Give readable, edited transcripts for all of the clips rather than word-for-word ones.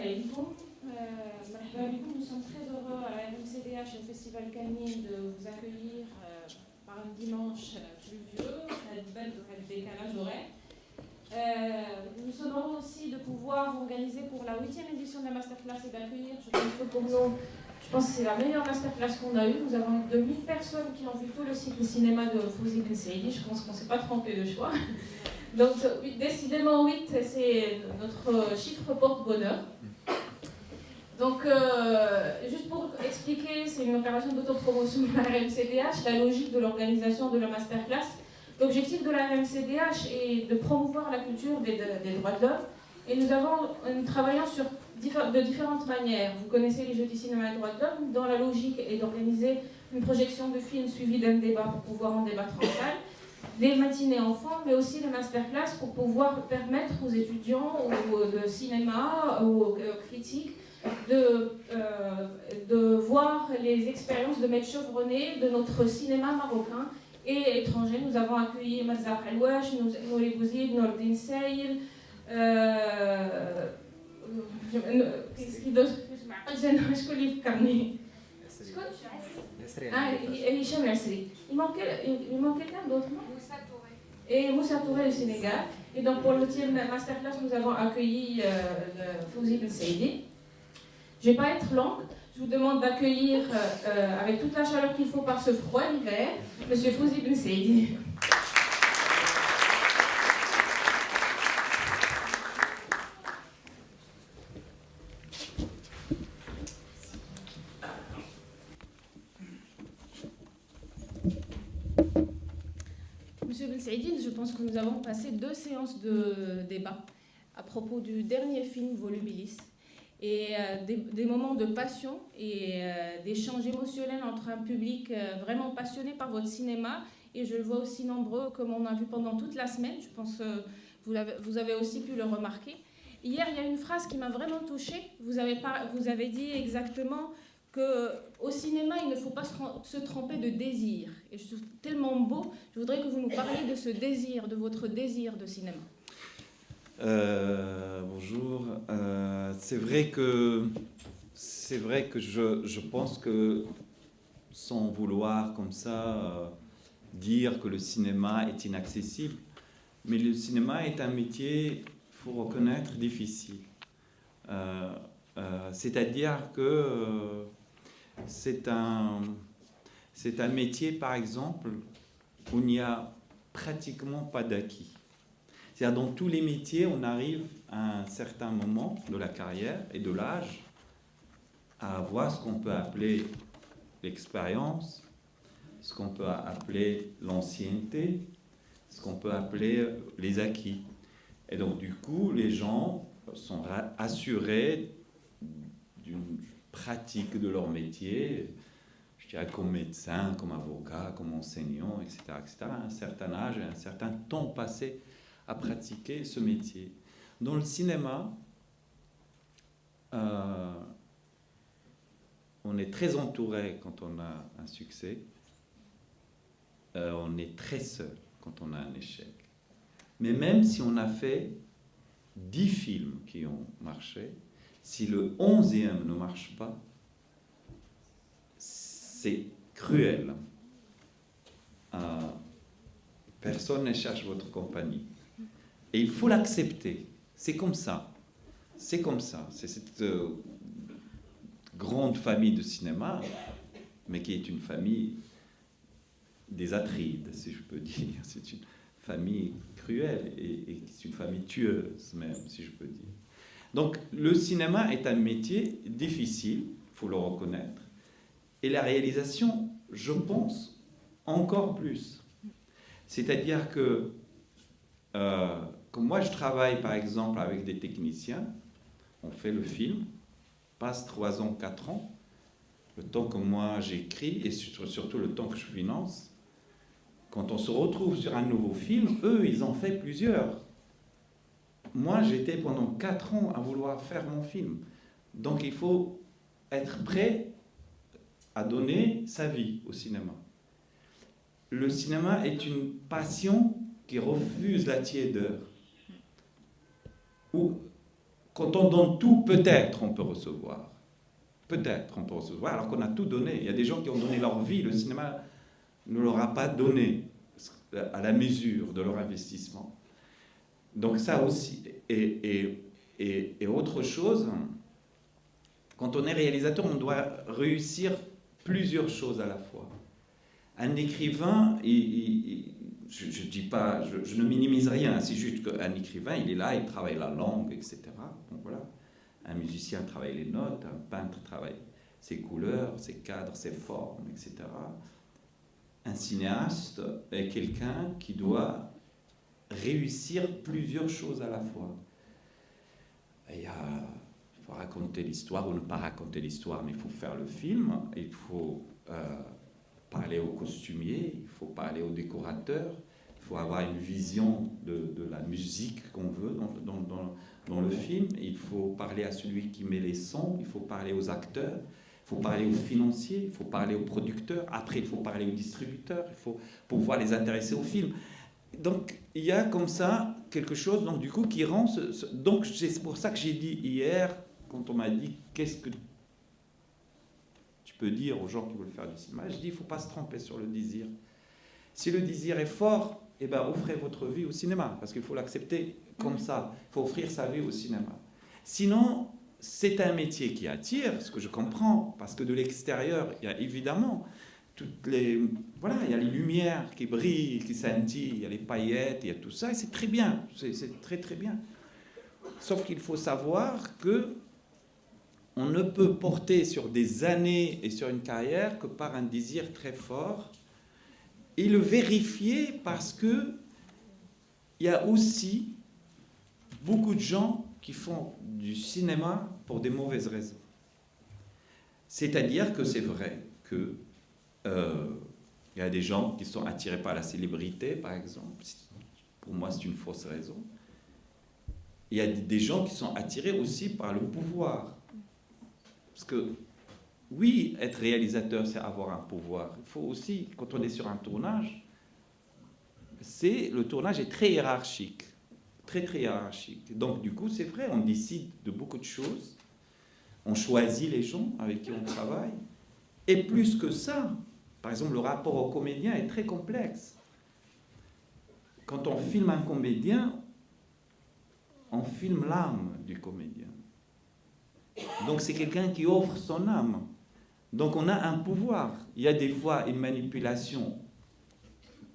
عليكم. مرحبا بكم. Nous sommes très heureux à la MCDH et au Festival Canine de vous accueillir par un dimanche pluvieux, cette belle décalage horaire. Nous sommes heureux aussi de pouvoir organiser pour la 8e édition de la masterclass et d'accueillir, je pense que pour nous, je pense que c'est la meilleure masterclass qu'on a eue. Nous avons eu 2000 personnes qui ont vu tout le cycle cinéma de Fouzi Ben Saidi. Je pense qu'on ne s'est pas trompé de choix. Donc, décidément, 8, c'est notre chiffre porte-bonheur. Donc, juste pour expliquer, c'est une opération d'autopromotion de la RMCDH, la logique de l'organisation de la masterclass. L'objectif de la RMCDH est de promouvoir la culture des droits de l'homme. Et nous travaillons de différentes manières. Vous connaissez les Jeudis cinéma et droits de l'homme, dont la logique est d'organiser une projection de films suivie d'un débat pour pouvoir en débattre en salle, des matinées enfants, mais aussi des masterclass pour pouvoir permettre aux étudiants de cinéma ou aux critiques de voir les expériences de maîtres chevronnés de notre cinéma marocain et étranger. Nous avons accueilli Mazar Helwash, Nouri Bouzid, Nordin Seyl, qu'est-ce qu'il d'autre? Je connais Karni. Ah, Hicham Asri. Il manque quelqu'un d'autre, non? Et Moussa Touré du Sénégal. Et donc pour le 8e masterclass, nous avons accueilli Fouzi Ben Saidi. Je ne vais pas être longue. Je vous demande d'accueillir avec toute la chaleur qu'il faut par ce froid hiver, Monsieur Fouzi Ben Saidi. Monsieur Ben Saidi, je pense que nous avons passé 2 séances de débat à propos du dernier film Volubilis. Et des moments de passion et d'échanges émotionnels entre un public vraiment passionné par votre cinéma, et je le vois aussi nombreux comme on a vu pendant toute la semaine. Je pense que vous avez aussi pu le remarquer. Hier, il y a une phrase qui m'a vraiment touchée. Vous avez dit exactement qu'au cinéma, il ne faut pas se tromper de désir. Et je trouve tellement beau. Je voudrais que vous nous parliez de ce désir, de votre désir de cinéma. Bonjour. C'est vrai que je pense que sans vouloir comme ça dire que le cinéma est inaccessible, mais le cinéma est un métier, il faut reconnaître, difficile. C'est-à-dire que c'est un métier, par exemple, où il n'y a pratiquement pas d'acquis. C'est-à-dire, dans tous les métiers, on arrive à un certain moment de la carrière et de l'âge à avoir ce qu'on peut appeler l'expérience, ce qu'on peut appeler l'ancienneté, ce qu'on peut appeler les acquis. Et donc, du coup, les gens sont assurés d'une pratique de leur métier, je dirais comme médecin, comme avocat, comme enseignant, etc., etc., à un certain âge et un certain temps passé à pratiquer ce métier. Dans le cinéma, on est très entouré quand on a un succès, on est très seul quand on a un échec. Mais même si on a fait 10 films qui ont marché, si le 11e ne marche pas, c'est cruel. Personne ne cherche votre compagnie. Et il faut l'accepter. C'est comme ça. C'est comme ça. C'est cette grande famille de cinéma, mais qui est une famille des Atrides, si je peux dire. C'est une famille cruelle et c'est une famille tueuse, même, si je peux dire. Donc, le cinéma est un métier difficile, il faut le reconnaître. Et la réalisation, je pense, encore plus. C'est-à-dire que comme moi, je travaille, par exemple, avec des techniciens, on fait le film, passe 3 ans, 4 ans, le temps que moi j'écris et surtout le temps que je finance. Quand on se retrouve sur un nouveau film, eux, ils en fait plusieurs. Moi, j'étais pendant 4 ans à vouloir faire mon film. Donc, il faut être prêt à donner sa vie au cinéma. Le cinéma est une passion qui refuse la tiédeur. Ou quand on donne tout, peut-être on peut recevoir. Peut-être on peut recevoir, alors qu'on a tout donné. Il y a des gens qui ont donné leur vie, le cinéma ne leur a pas donné à la mesure de leur investissement. Donc ça aussi. Et autre chose, quand on est réalisateur, on doit réussir plusieurs choses à la fois. Un écrivain, je dis pas, je ne minimise rien, c'est juste qu'un écrivain, il est là, il travaille la langue, etc. Donc voilà. Un musicien travaille les notes, un peintre travaille ses couleurs, ses cadres, ses formes, etc. Un cinéaste est quelqu'un qui doit réussir plusieurs choses à la fois. Il faut raconter l'histoire ou ne pas raconter l'histoire, mais il faut faire le film, il faut parler au costumier, il faut parler au décorateur, il faut avoir une vision de la musique qu'on veut dans le film, il faut parler à celui qui met les sons, il faut parler aux acteurs, il faut parler aux financiers, il faut parler aux producteurs, après il faut parler aux distributeurs, il faut pouvoir les intéresser au film. Donc il y a comme ça quelque chose donc, du coup, qui rend... Donc c'est pour ça que j'ai dit hier, quand on m'a dit qu'est-ce que tu peux dire aux gens qui veulent faire du cinéma, je dis il ne faut pas se tromper sur le désir. Si le désir est fort, eh ben, offrez votre vie au cinéma, parce qu'il faut l'accepter comme ça. Il faut offrir sa vie au cinéma. Sinon, c'est un métier qui attire, ce que je comprends, parce que de l'extérieur, il y a évidemment toutes les... Voilà, il y a les lumières qui brillent, qui scintillent, il y a les paillettes, il y a tout ça, et c'est très bien, c'est très très bien. Sauf qu'il faut savoir que on ne peut porter sur des années et sur une carrière que par un désir très fort, et le vérifier parce que il y a aussi beaucoup de gens qui font du cinéma pour des mauvaises raisons. C'est-à-dire que c'est vrai que il y a des gens qui sont attirés par la célébrité, par exemple. Pour moi, c'est une fausse raison. Il y a des gens qui sont attirés aussi par le pouvoir. Parce que, oui, être réalisateur, c'est avoir un pouvoir. Il faut aussi, quand on est sur un tournage, le tournage est très hiérarchique. Très, très hiérarchique. Donc, du coup, c'est vrai, on décide de beaucoup de choses. On choisit les gens avec qui on travaille. Et plus que ça, par exemple, le rapport au comédien est très complexe. Quand on filme un comédien, on filme l'âme du comédien. Donc c'est quelqu'un qui offre son âme. Donc on a un pouvoir. Il y a des fois une manipulation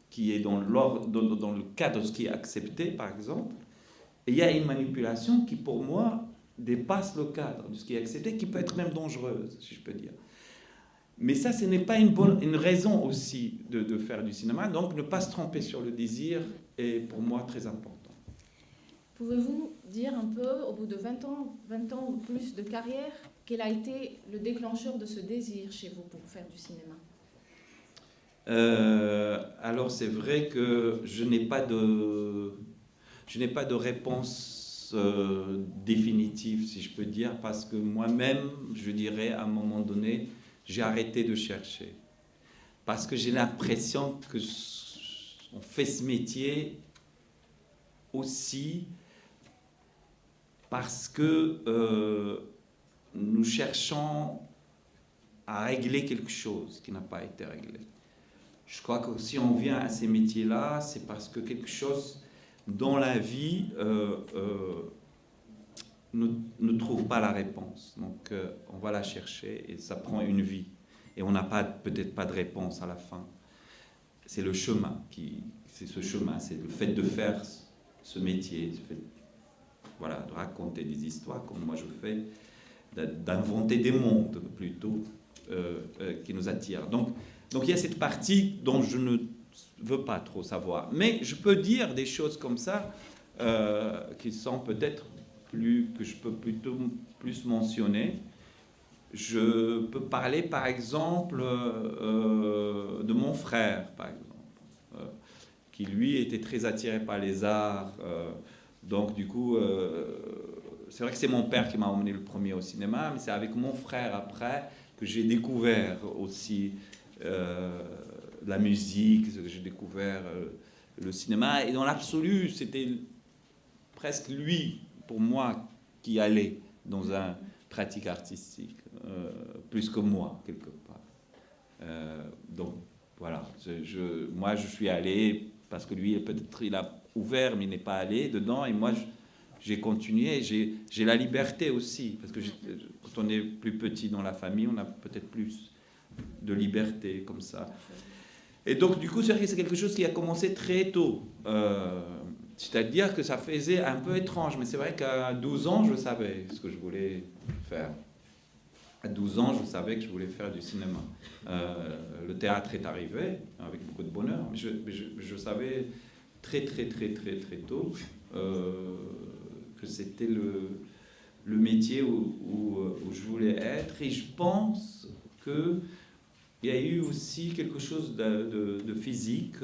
qui est dans le cadre de ce qui est accepté, par exemple. Et il y a une manipulation qui, pour moi, dépasse le cadre de ce qui est accepté, qui peut être même dangereuse, si je peux dire. Mais ça, ce n'est pas une raison aussi de faire du cinéma. Donc ne pas se tromper sur le désir est pour moi très important. Pouvez-vous dire un peu, au bout de 20 ans ou plus de carrière, quel a été le déclencheur de ce désir chez vous pour faire du cinéma ? Alors c'est vrai que je n'ai pas de réponse définitive, si je peux dire, parce que moi-même, je dirais, à un moment donné, j'ai arrêté de chercher. Parce que j'ai l'impression qu'on fait ce métier aussi parce que nous cherchons à régler quelque chose qui n'a pas été réglé. Je crois que si on vient à ces métiers-là, c'est parce que quelque chose dans la vie ne trouve pas la réponse. Donc on va la chercher et ça prend une vie. Et on n'a peut-être pas de réponse à la fin. C'est le chemin, c'est ce chemin, c'est le fait de faire ce métier, le fait de raconter des histoires comme moi je fais, d'inventer des mondes plutôt qui nous attirent. Donc il y a cette partie dont je ne veux pas trop savoir. Mais je peux dire des choses comme ça qui sont peut-être que je peux plutôt plus mentionner. Je peux parler par exemple de mon frère, par exemple, qui lui était très attiré par les arts. Donc du coup, c'est vrai que c'est mon père qui m'a emmené le premier au cinéma, mais c'est avec mon frère après que j'ai découvert aussi la musique, que j'ai découvert le cinéma. Et dans l'absolu, c'était presque lui, pour moi, qui allait dans une pratique artistique, plus que moi, quelque part. Donc, voilà. Moi, je suis allé, parce que lui, peut-être, il a ouvert, mais il n'est pas allé dedans, et moi, j'ai continué. J'ai la liberté aussi, parce que quand on est plus petit dans la famille, on a peut-être plus de liberté, comme ça. Et donc, du coup, c'est vrai que c'est quelque chose qui a commencé très tôt. C'est-à-dire que ça faisait un peu étrange, mais c'est vrai qu'à 12 ans, je savais ce que je voulais faire. À 12 ans, je savais que je voulais faire du cinéma. Le théâtre est arrivé avec beaucoup de bonheur, mais je savais très tôt que c'était le métier où je voulais être. Et je pense qu'il y a eu aussi quelque chose de physique.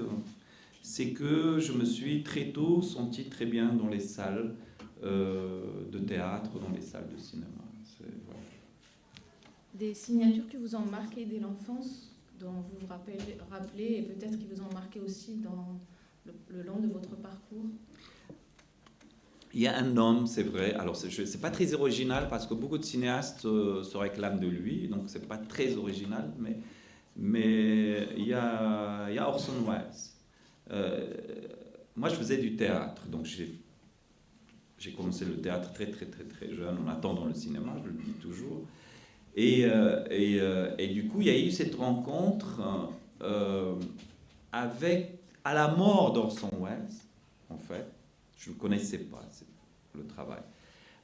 C'est que je me suis très tôt senti très bien dans les salles de théâtre, dans les salles de cinéma. Voilà. Des signatures qui vous ont marqué dès l'enfance, dont vous vous rappelez, et peut-être qui vous ont marqué aussi dans le long de votre parcours? Il y a un homme, c'est vrai, alors c'est pas très original parce que beaucoup de cinéastes se réclament de lui, donc c'est pas très original, mais il y a Orson Welles. Moi, je faisais du théâtre, donc j'ai commencé le théâtre très jeune, en attendant le cinéma, je le dis toujours. Et du coup, il y a eu cette rencontre à la mort d'Orson Welles, en fait. Je ne connaissais pas le travail.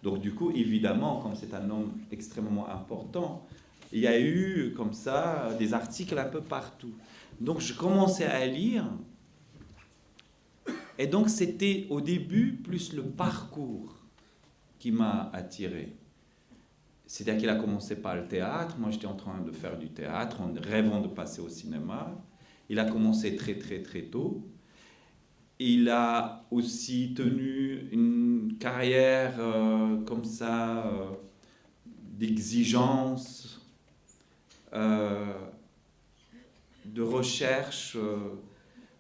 Donc, du coup, évidemment, comme c'est un homme extrêmement important, il y a eu, comme ça, des articles un peu partout. Donc, je commençais à lire. Et donc, c'était au début plus le parcours qui m'a attiré. C'est-à-dire qu'il a commencé par le théâtre. Moi, j'étais en train de faire du théâtre, en rêvant de passer au cinéma. Il a commencé très tôt. Il a aussi tenu une carrière comme ça, d'exigence, de recherche,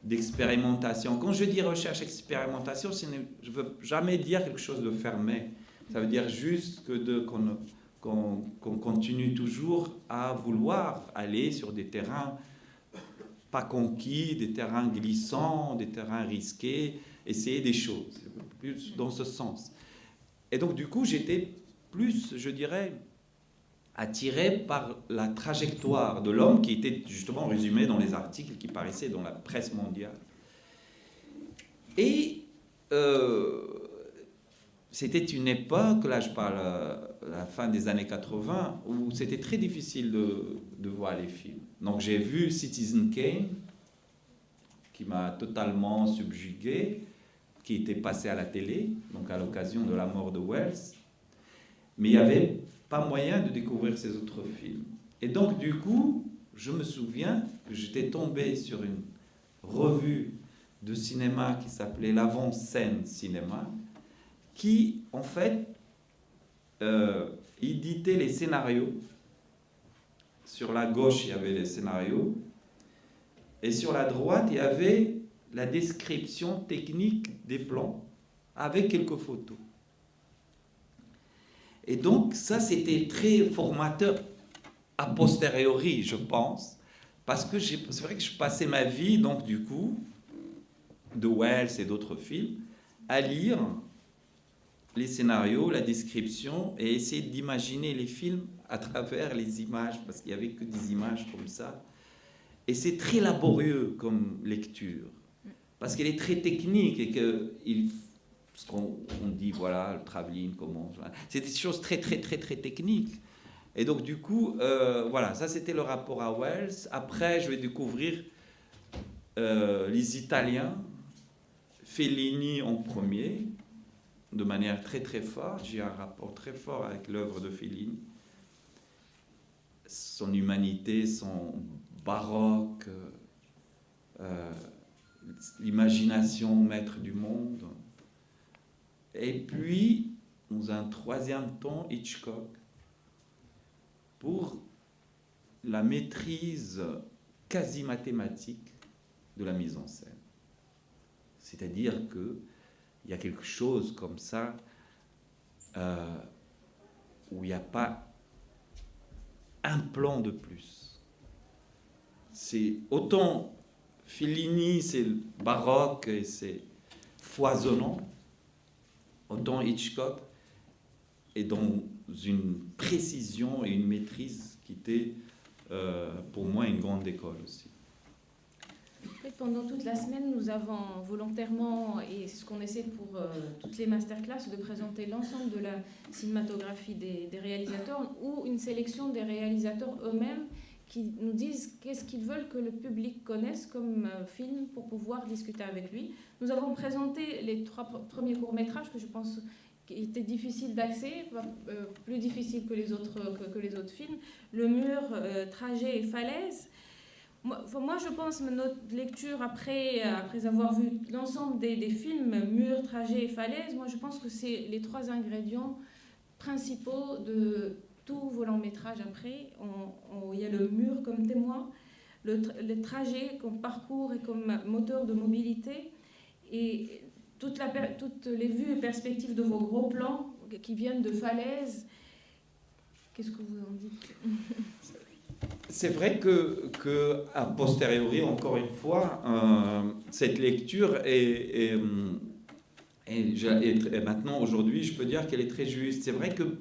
d'expérimentation. Quand je dis recherche-expérimentation, je ne veux jamais dire quelque chose de fermé. Ça veut dire juste qu'on continue toujours à vouloir aller sur des terrains pas conquis, des terrains glissants, des terrains risqués, essayer des choses, plus dans ce sens. Et donc, du coup, j'étais plus, je dirais, attiré par la trajectoire de l'homme qui était justement résumée dans les articles qui paraissaient dans la presse mondiale. Et c'était une époque, là je parle à la fin des années 80, où c'était très difficile de voir les films. Donc j'ai vu Citizen Kane, qui m'a totalement subjugué, qui était passé à la télé, donc à l'occasion de la mort de Wells. Mais il n'y avait pas moyen de découvrir ces autres films. Et donc du coup, je me souviens que j'étais tombé sur une revue de cinéma qui s'appelait l'Avant-Scène Cinéma, qui, en fait, éditait les scénarios. Sur la gauche, il y avait les scénarios, et sur la droite, il y avait la description technique des plans, avec quelques photos. Et donc, ça, c'était très formateur a posteriori, je pense, parce que c'est vrai que je passais ma vie, donc, du coup, de Wells et d'autres films, à lire les scénarios, la description, et essayer d'imaginer les films à travers les images, parce qu'il n'y avait que des images comme ça. Et c'est très laborieux comme lecture, parce qu'elle est très technique, et ce qu'on dit, voilà, le travelling, comment... C'est des choses très techniques. Et donc, du coup, voilà, ça c'était le rapport à Wells. Après, je vais découvrir les Italiens, Fellini en premier, de manière très forte. J'ai un rapport très fort avec l'œuvre de Fellini. Son humanité, son baroque, l'imagination maître du monde. Et puis, dans un troisième temps, Hitchcock, pour la maîtrise quasi mathématique de la mise en scène. C'est-à-dire qu'il y a quelque chose comme ça où il n'y a pas un plan de plus. C'est autant Fellini, c'est baroque et c'est foisonnant, autant Hitchcock est dans une précision et une maîtrise qui était pour moi une grande école aussi. Pendant toute la semaine, nous avons volontairement, et c'est ce qu'on essaie pour toutes les masterclass, de présenter l'ensemble de la cinématographie des réalisateurs ou une sélection des réalisateurs eux-mêmes qui nous disent qu'est-ce qu'ils veulent que le public connaisse comme film pour pouvoir discuter avec lui. Nous avons présenté les 3 premiers courts-métrages que je pense qui étaient difficiles d'accès, plus difficiles que les autres films. Le mur, trajet et falaise. Moi, je pense que notre lecture, après avoir vu l'ensemble des films, Mur, Trajet et Falaise, moi, je pense que c'est les 3 ingrédients principaux de tout vos longs métrages. Après, il y a le mur comme témoin, le trajet comme parcours et comme moteur de mobilité, et toutes les vues et perspectives de vos gros plans qui viennent de Falaise. Qu'est-ce que vous en dites ? C'est vrai que a posteriori, encore une fois, cette lecture est maintenant, aujourd'hui, je peux dire qu'elle est très juste. C'est vrai que,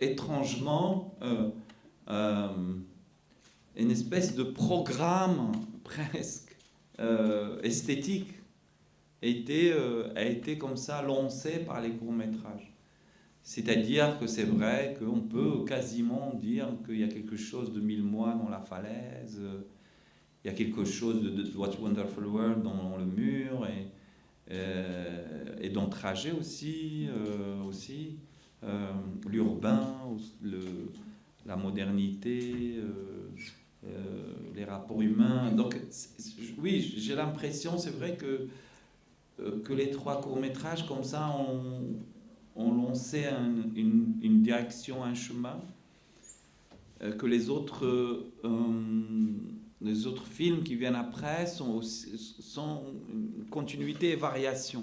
étrangement, une espèce de programme presque esthétique a été comme ça lancé par les courts-métrages. C'est-à-dire que c'est vrai qu'on peut quasiment dire qu'il y a quelque chose de 1000 mois dans la falaise, il y a quelque chose de What Wonderful World dans le mur, et dans le trajet aussi, l'urbain, la modernité, les rapports humains. Donc oui, j'ai l'impression, c'est vrai que les 3 courts-métrages comme ça ont lancé une direction, un chemin, que les autres films qui viennent après sont une continuité et variation.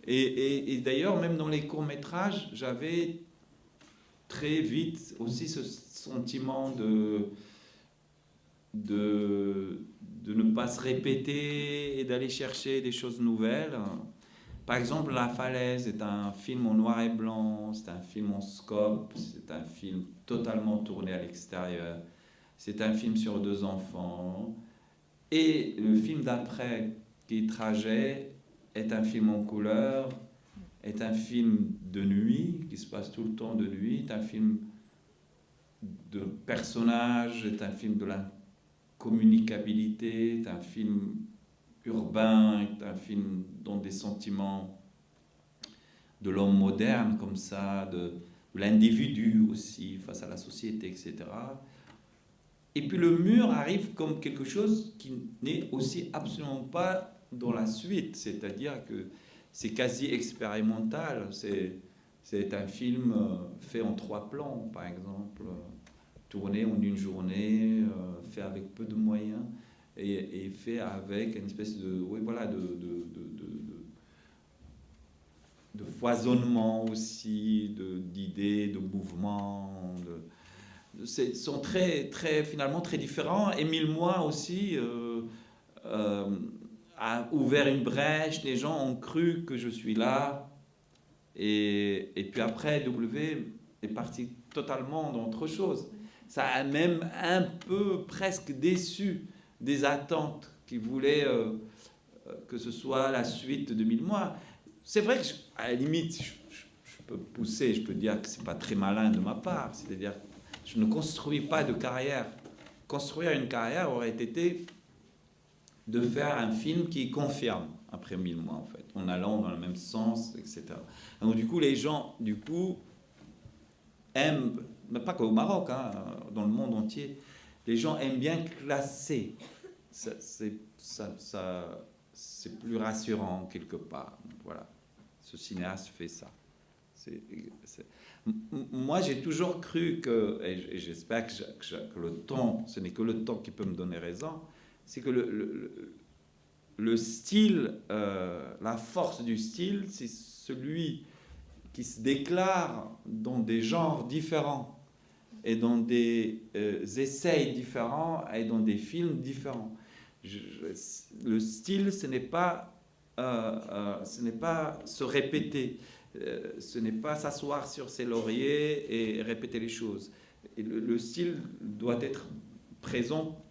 Et d'ailleurs, même dans les courts-métrages, j'avais très vite aussi ce sentiment de ne pas se répéter et d'aller chercher des choses nouvelles. Par exemple, La Falaise est un film en noir et blanc, c'est un film en scope, c'est un film totalement tourné à l'extérieur, c'est un film sur 2 enfants. Et le film d'après, qui est Trajet, est un film en couleur, est un film de nuit, qui se passe tout le temps de nuit, est un film de personnages, est un film de la communicabilité, est un film urbain, est un film dont des sentiments de l'homme moderne comme ça, de l'individu aussi face à la société, etc. Et puis le mur arrive comme quelque chose qui n'est aussi absolument pas dans la suite, c'est-à-dire que c'est quasi expérimental, c'est un film fait en 3 plans, par exemple, tourné en une journée, fait avec peu de moyens, et fait avec une espèce de foisonnement aussi, d'idées, de mouvements. Sont finalement très différents. Et 1000 mois aussi a ouvert une brèche. Les gens ont cru que je suis là. Et puis après, W est parti totalement dans autre chose. Ça a même un peu presque déçu des attentes qui voulaient que ce soit la suite de 1000 mois. C'est vrai que, à la limite, je peux pousser, je peux dire que c'est pas très malin de ma part. C'est-à-dire, je ne construis pas de carrière. Construire une carrière aurait été de faire un film qui confirme après 1000 mois, en fait, en allant dans le même sens, etc. Donc, du coup, les gens, aiment, mais pas qu'au Maroc, hein, dans le monde entier, les gens aiment bien classer. C'est plus rassurant quelque part. Voilà, ce cinéaste fait ça. Moi, j'ai toujours cru que, et j'espère que le temps, ce n'est que le temps qui peut me donner raison, c'est que le style, la force du style, c'est celui qui se déclarent dans des genres différents et dans des essais différents et dans des films différents. Le style, ce n'est pas se répéter, ce n'est pas s'asseoir sur ses lauriers et répéter les choses. Et le style doit être présent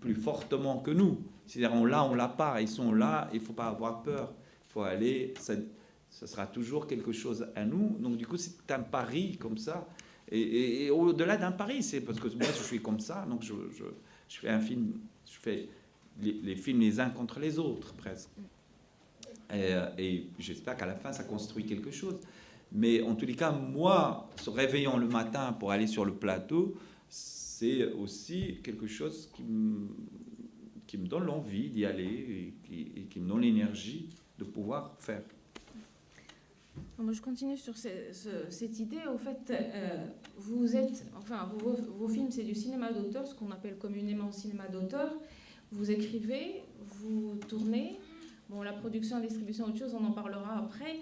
plus fortement que nous. C'est-à-dire, on l'a pas, ils sont là, il ne faut pas avoir peur. Il faut aller, ça sera toujours quelque chose à nous. Donc, du coup, c'est un pari comme ça. Et au-delà d'un pari, c'est parce que moi, je suis comme ça, donc je fais un film, je fais les films les uns contre les autres, presque. Et j'espère qu'à la fin, ça construit quelque chose. Mais en tous les cas, moi, se réveillant le matin pour aller sur le plateau, c'est aussi quelque chose qui me donne l'envie d'y aller et qui me donne l'énergie de pouvoir faire. Moi, je continue sur cette idée. Au fait, vos films, c'est du cinéma d'auteur, ce qu'on appelle communément cinéma d'auteur. Vous écrivez, vous tournez. Bon, la production, la distribution, autre chose, on en parlera après.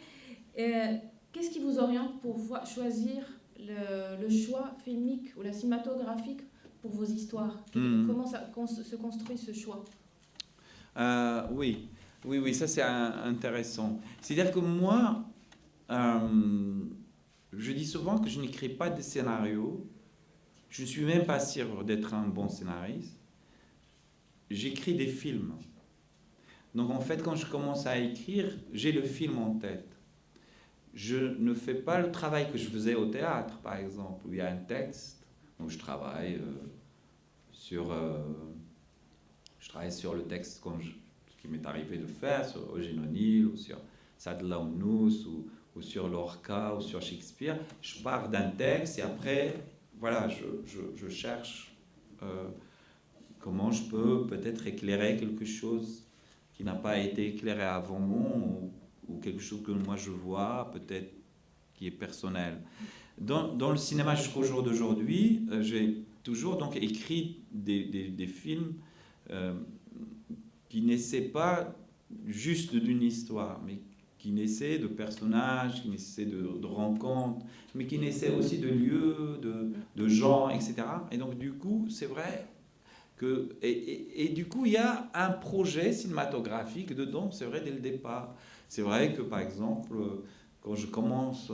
Qu'est-ce qui vous oriente pour choisir le choix filmique ou la cinématographique pour vos histoires? Comment se construit ce choix? Oui, ça c'est intéressant. C'est-à-dire que moi, je dis souvent que je n'écris pas de scénario. Je ne suis même pas sûr d'être un bon scénariste. J'écris des films. Donc en fait, quand je commence à écrire, j'ai le film en tête. Je ne fais pas le travail que je faisais au théâtre, par exemple, où il y a un texte, où je travaille sur le texte ce qui m'est arrivé de faire, sur Eugène O'Neill, ou sur Sadla Ounous, ou sur Lorca, ou sur Shakespeare. Je pars d'un texte et après, voilà, je cherche comment je peux peut-être éclairer quelque chose qui n'a pas été éclairé avant, ou quelque chose que moi je vois, peut-être qui est personnel. Dans le cinéma jusqu'au jour d'aujourd'hui, j'ai toujours donc écrit des films qui n'essaient pas juste d'une histoire, mais qui naissaient de personnages, qui naissaient de rencontres, mais qui naissaient aussi de lieux, de gens, etc. Et donc du coup, c'est vrai que... Et du coup, il y a un projet cinématographique dedans, c'est vrai, dès le départ. C'est vrai que, par exemple, quand je commence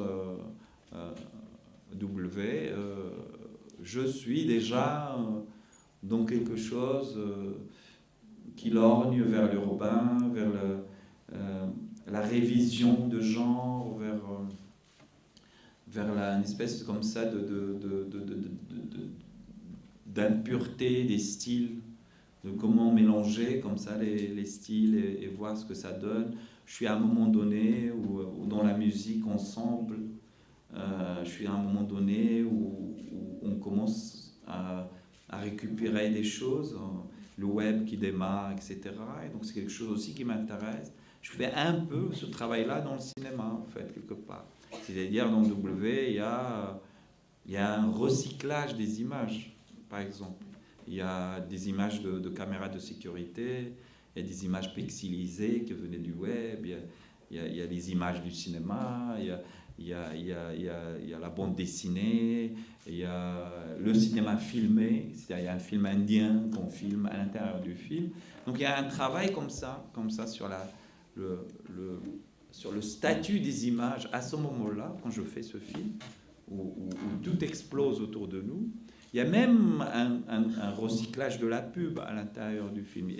W, je suis déjà dans quelque chose qui lorgne vers l'urbain, vers la révision de genre, vers une espèce comme ça d'impureté des styles, de comment mélanger comme ça les styles et voir ce que ça donne. Je suis à un moment donné où dans la musique ensemble, je suis à un moment donné où on commence à récupérer des choses, le web qui démarre, etc. Et donc c'est quelque chose aussi qui m'intéresse. Je fais un peu ce travail-là dans le cinéma, en fait, quelque part. C'est-à-dire, dans W, il y a un recyclage des images, par exemple. Il y a des images de caméras de sécurité, il y a des images pixelisées qui venaient du web, il y a des images du cinéma, il y a la bande dessinée, il y a le cinéma filmé, c'est-à-dire il y a un film indien qu'on filme à l'intérieur du film. Donc il y a un travail comme ça sur sur le statut des images à ce moment-là, quand je fais ce film, où tout explose autour de nous. Il y a même un recyclage de la pub à l'intérieur du film.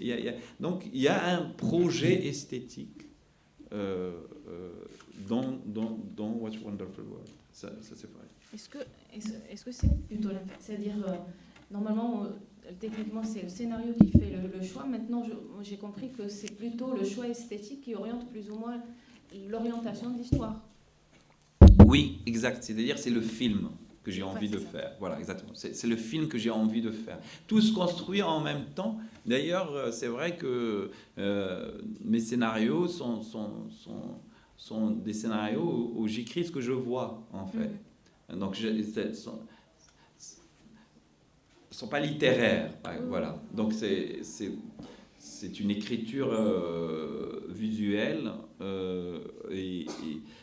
Donc il y a un projet esthétique dans What's Wonderful World. Ça c'est vrai. Est-ce que c'est plutôt l'inverse? C'est-à-dire, normalement, techniquement, c'est le scénario qui fait le choix. Maintenant, j'ai compris que c'est plutôt le choix esthétique qui oriente plus ou moins l'orientation de l'histoire. Oui, exact. C'est-à-dire, c'est le film que j'ai envie de faire. Voilà, exactement. C'est le film que j'ai envie de faire. Tout se construit en même temps. D'ailleurs, c'est vrai que mes scénarios sont des scénarios où j'écris ce que je vois, en fait. Donc, sont pas littéraires. Voilà. Donc, c'est une écriture visuelle et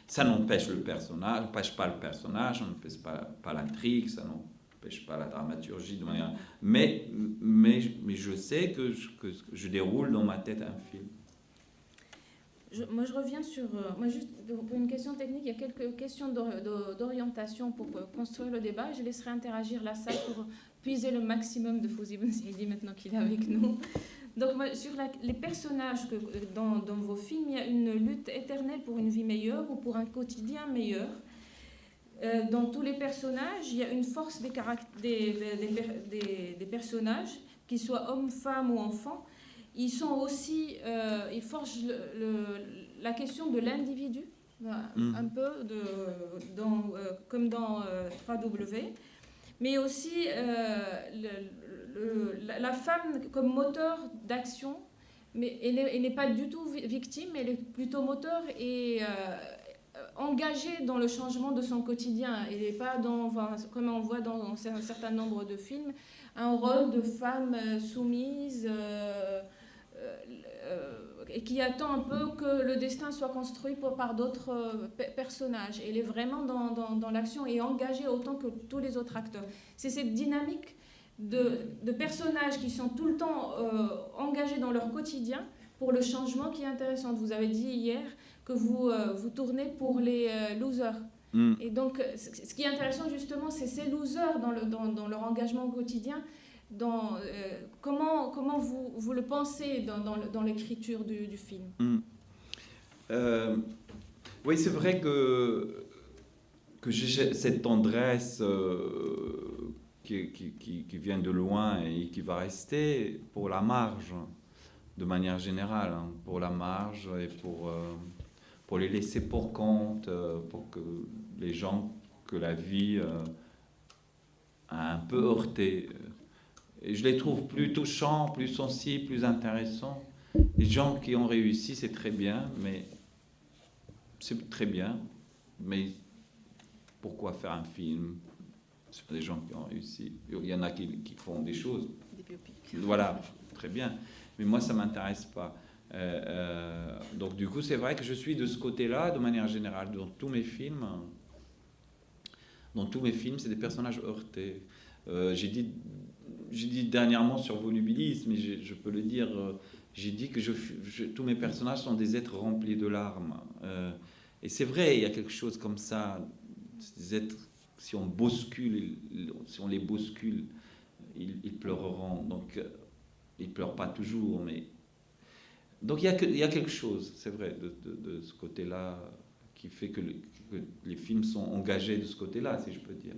ça n'empêche pas le personnage, ça n'empêche pas l'intrigue, ça n'empêche pas la dramaturgie de manière... Mais je sais que je déroule dans ma tête un film. Moi, je reviens sur... moi, juste pour une question technique, il y a quelques questions d'orientation pour construire le débat. Je laisserai interagir la salle pour puiser le maximum de Fawzi Ben Saidi maintenant qu'il est avec nous. Donc, moi, sur les personnages dans vos films, il y a une lutte éternelle pour une vie meilleure ou pour un quotidien meilleur. Dans tous les personnages, il y a une force des personnages, qu'ils soient hommes, femmes ou enfants. Ils sont aussi, ils forgent la question de l'individu, un peu comme dans 3W, mais aussi la femme comme moteur d'action, mais elle n'est pas du tout victime, elle est plutôt moteur et engagée dans le changement de son quotidien. Elle n'est pas comme on voit dans un certain nombre de films, un rôle de femme soumise et qui attend un peu que le destin soit construit par d'autres personnages. Elle est vraiment dans l'action et engagée autant que tous les autres acteurs. C'est cette dynamique de personnages qui sont tout le temps engagés dans leur quotidien pour le changement qui est intéressante. Vous avez dit hier que vous tournez pour les losers. Et donc, ce qui est intéressant justement, c'est ces losers dans leur engagement au quotidien. Comment vous le pensez dans l'écriture du film? Oui, c'est vrai que j'ai cette tendresse qui vient de loin et qui va rester pour la marge, de manière générale, hein, pour la marge et pour les laisser pour compte, pour que les gens que la vie a un peu heurté. Et je les trouve plus touchants, plus sensibles, plus intéressants. Les gens qui ont réussi, c'est très bien, mais pourquoi faire un film? C'est pas des gens qui ont réussi. Il y en a qui font des choses. Des biopics. Voilà, très bien. Mais moi, ça m'intéresse pas. Donc du coup, c'est vrai que je suis de ce côté-là, de manière générale, dans tous mes films. Dans tous mes films, c'est des personnages heurtés. J'ai dit dernièrement sur Volubilis, mais je peux le dire, j'ai dit que tous mes personnages sont des êtres remplis de larmes. Et c'est vrai, il y a quelque chose comme ça. Des êtres, si on les bouscule, ils pleureront. Donc, ils ne pleurent pas toujours, mais... Donc, il y a quelque chose, c'est vrai, de ce côté-là, qui fait que les films sont engagés de ce côté-là, si je peux dire.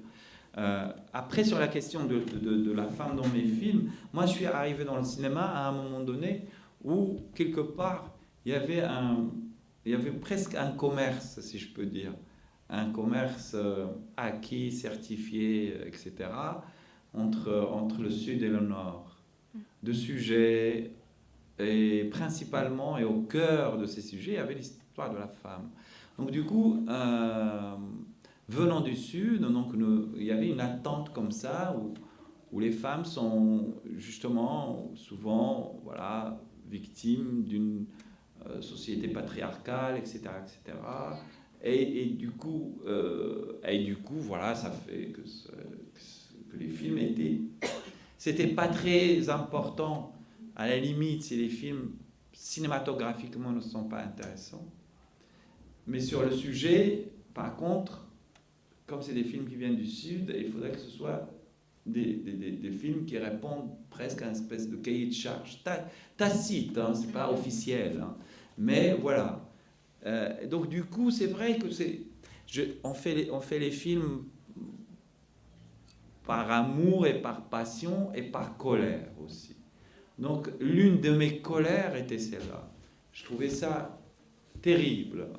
Après, sur la question de la femme dans mes films, moi, je suis arrivé dans le cinéma à un moment donné où, quelque part, il y avait presque un commerce, si je peux dire. Un commerce acquis, certifié, etc., entre le Sud et le Nord. De sujets, et principalement, et au cœur de ces sujets, il y avait l'histoire de la femme. Donc, du coup... venant du Sud, donc il y avait une attente comme ça où les femmes sont justement souvent victimes d'une société patriarcale, etc., etc. Et du coup, voilà, ça fait que les films c'était pas très important. À la limite, si les films cinématographiquement ne sont pas intéressants, mais sur le sujet, par contre, comme c'est des films qui viennent du Sud, il faudrait que ce soit des films qui répondent presque à une espèce de cahier de charge tacite, hein, c'est pas officiel, hein, mais voilà. Donc du coup, c'est vrai que on fait les films par amour et par passion et par colère aussi. Donc l'une de mes colères était celle-là. Je trouvais ça terrible.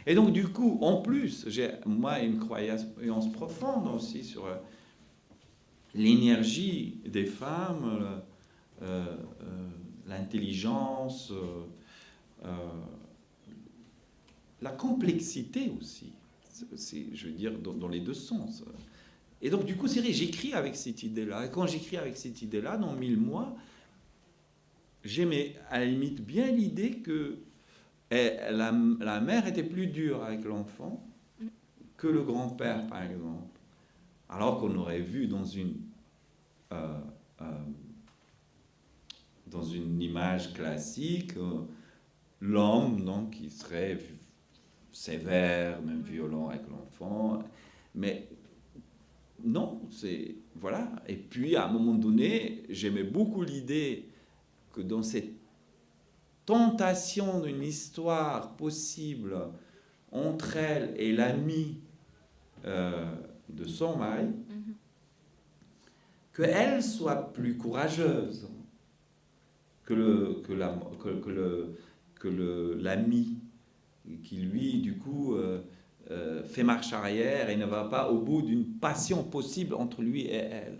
Et donc, du coup, en plus, j'ai, moi, une croyance profonde aussi sur l'énergie des femmes, l'intelligence, la complexité aussi, je veux dire, dans les deux sens. Et donc, du coup, c'est vrai, j'écris avec cette idée-là. Et quand j'écris avec cette idée-là, dans 1000 mois, j'aimais à la limite bien l'idée que la mère était plus dure avec l'enfant que le grand-père, par exemple. Alors qu'on aurait vu dans une image classique, l'homme, donc, qui serait sévère, même violent avec l'enfant. Mais non, c'est... Voilà. Et puis, à un moment donné, j'aimais beaucoup l'idée que dans cette tentation d'une histoire possible entre elle et l'ami de son mari, qu'elle soit plus courageuse que l'ami qui, lui, du coup, fait marche arrière et ne va pas au bout d'une passion possible entre lui et elle.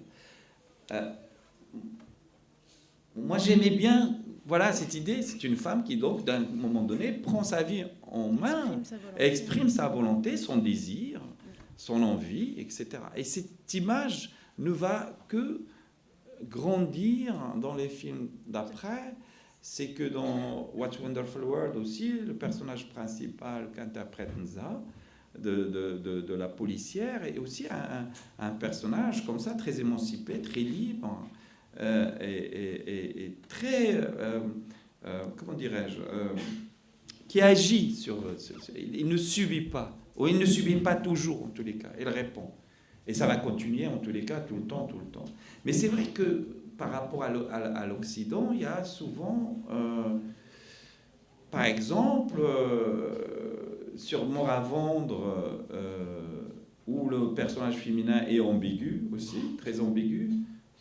Moi, j'aimais bien, voilà, cette idée. C'est une femme qui, donc, d'un moment donné, prend sa vie en main, exprime sa volonté, son désir, son envie, etc. Et cette image ne va que grandir dans les films d'après. C'est que dans What Wonderful World aussi, le personnage principal qu'interprète Nza, de la policière, est aussi un personnage comme ça, très émancipé, très libre, et très, comment dirais-je, qui agit sur... Il ne subit pas, ou il ne subit pas toujours en tous les cas, il répond. Et ça va continuer en tous les cas, tout le temps. Mais c'est vrai que par rapport à l'Occident, il y a souvent, par exemple, sur Mort à vendre, où le personnage féminin est ambigu aussi, très ambigu,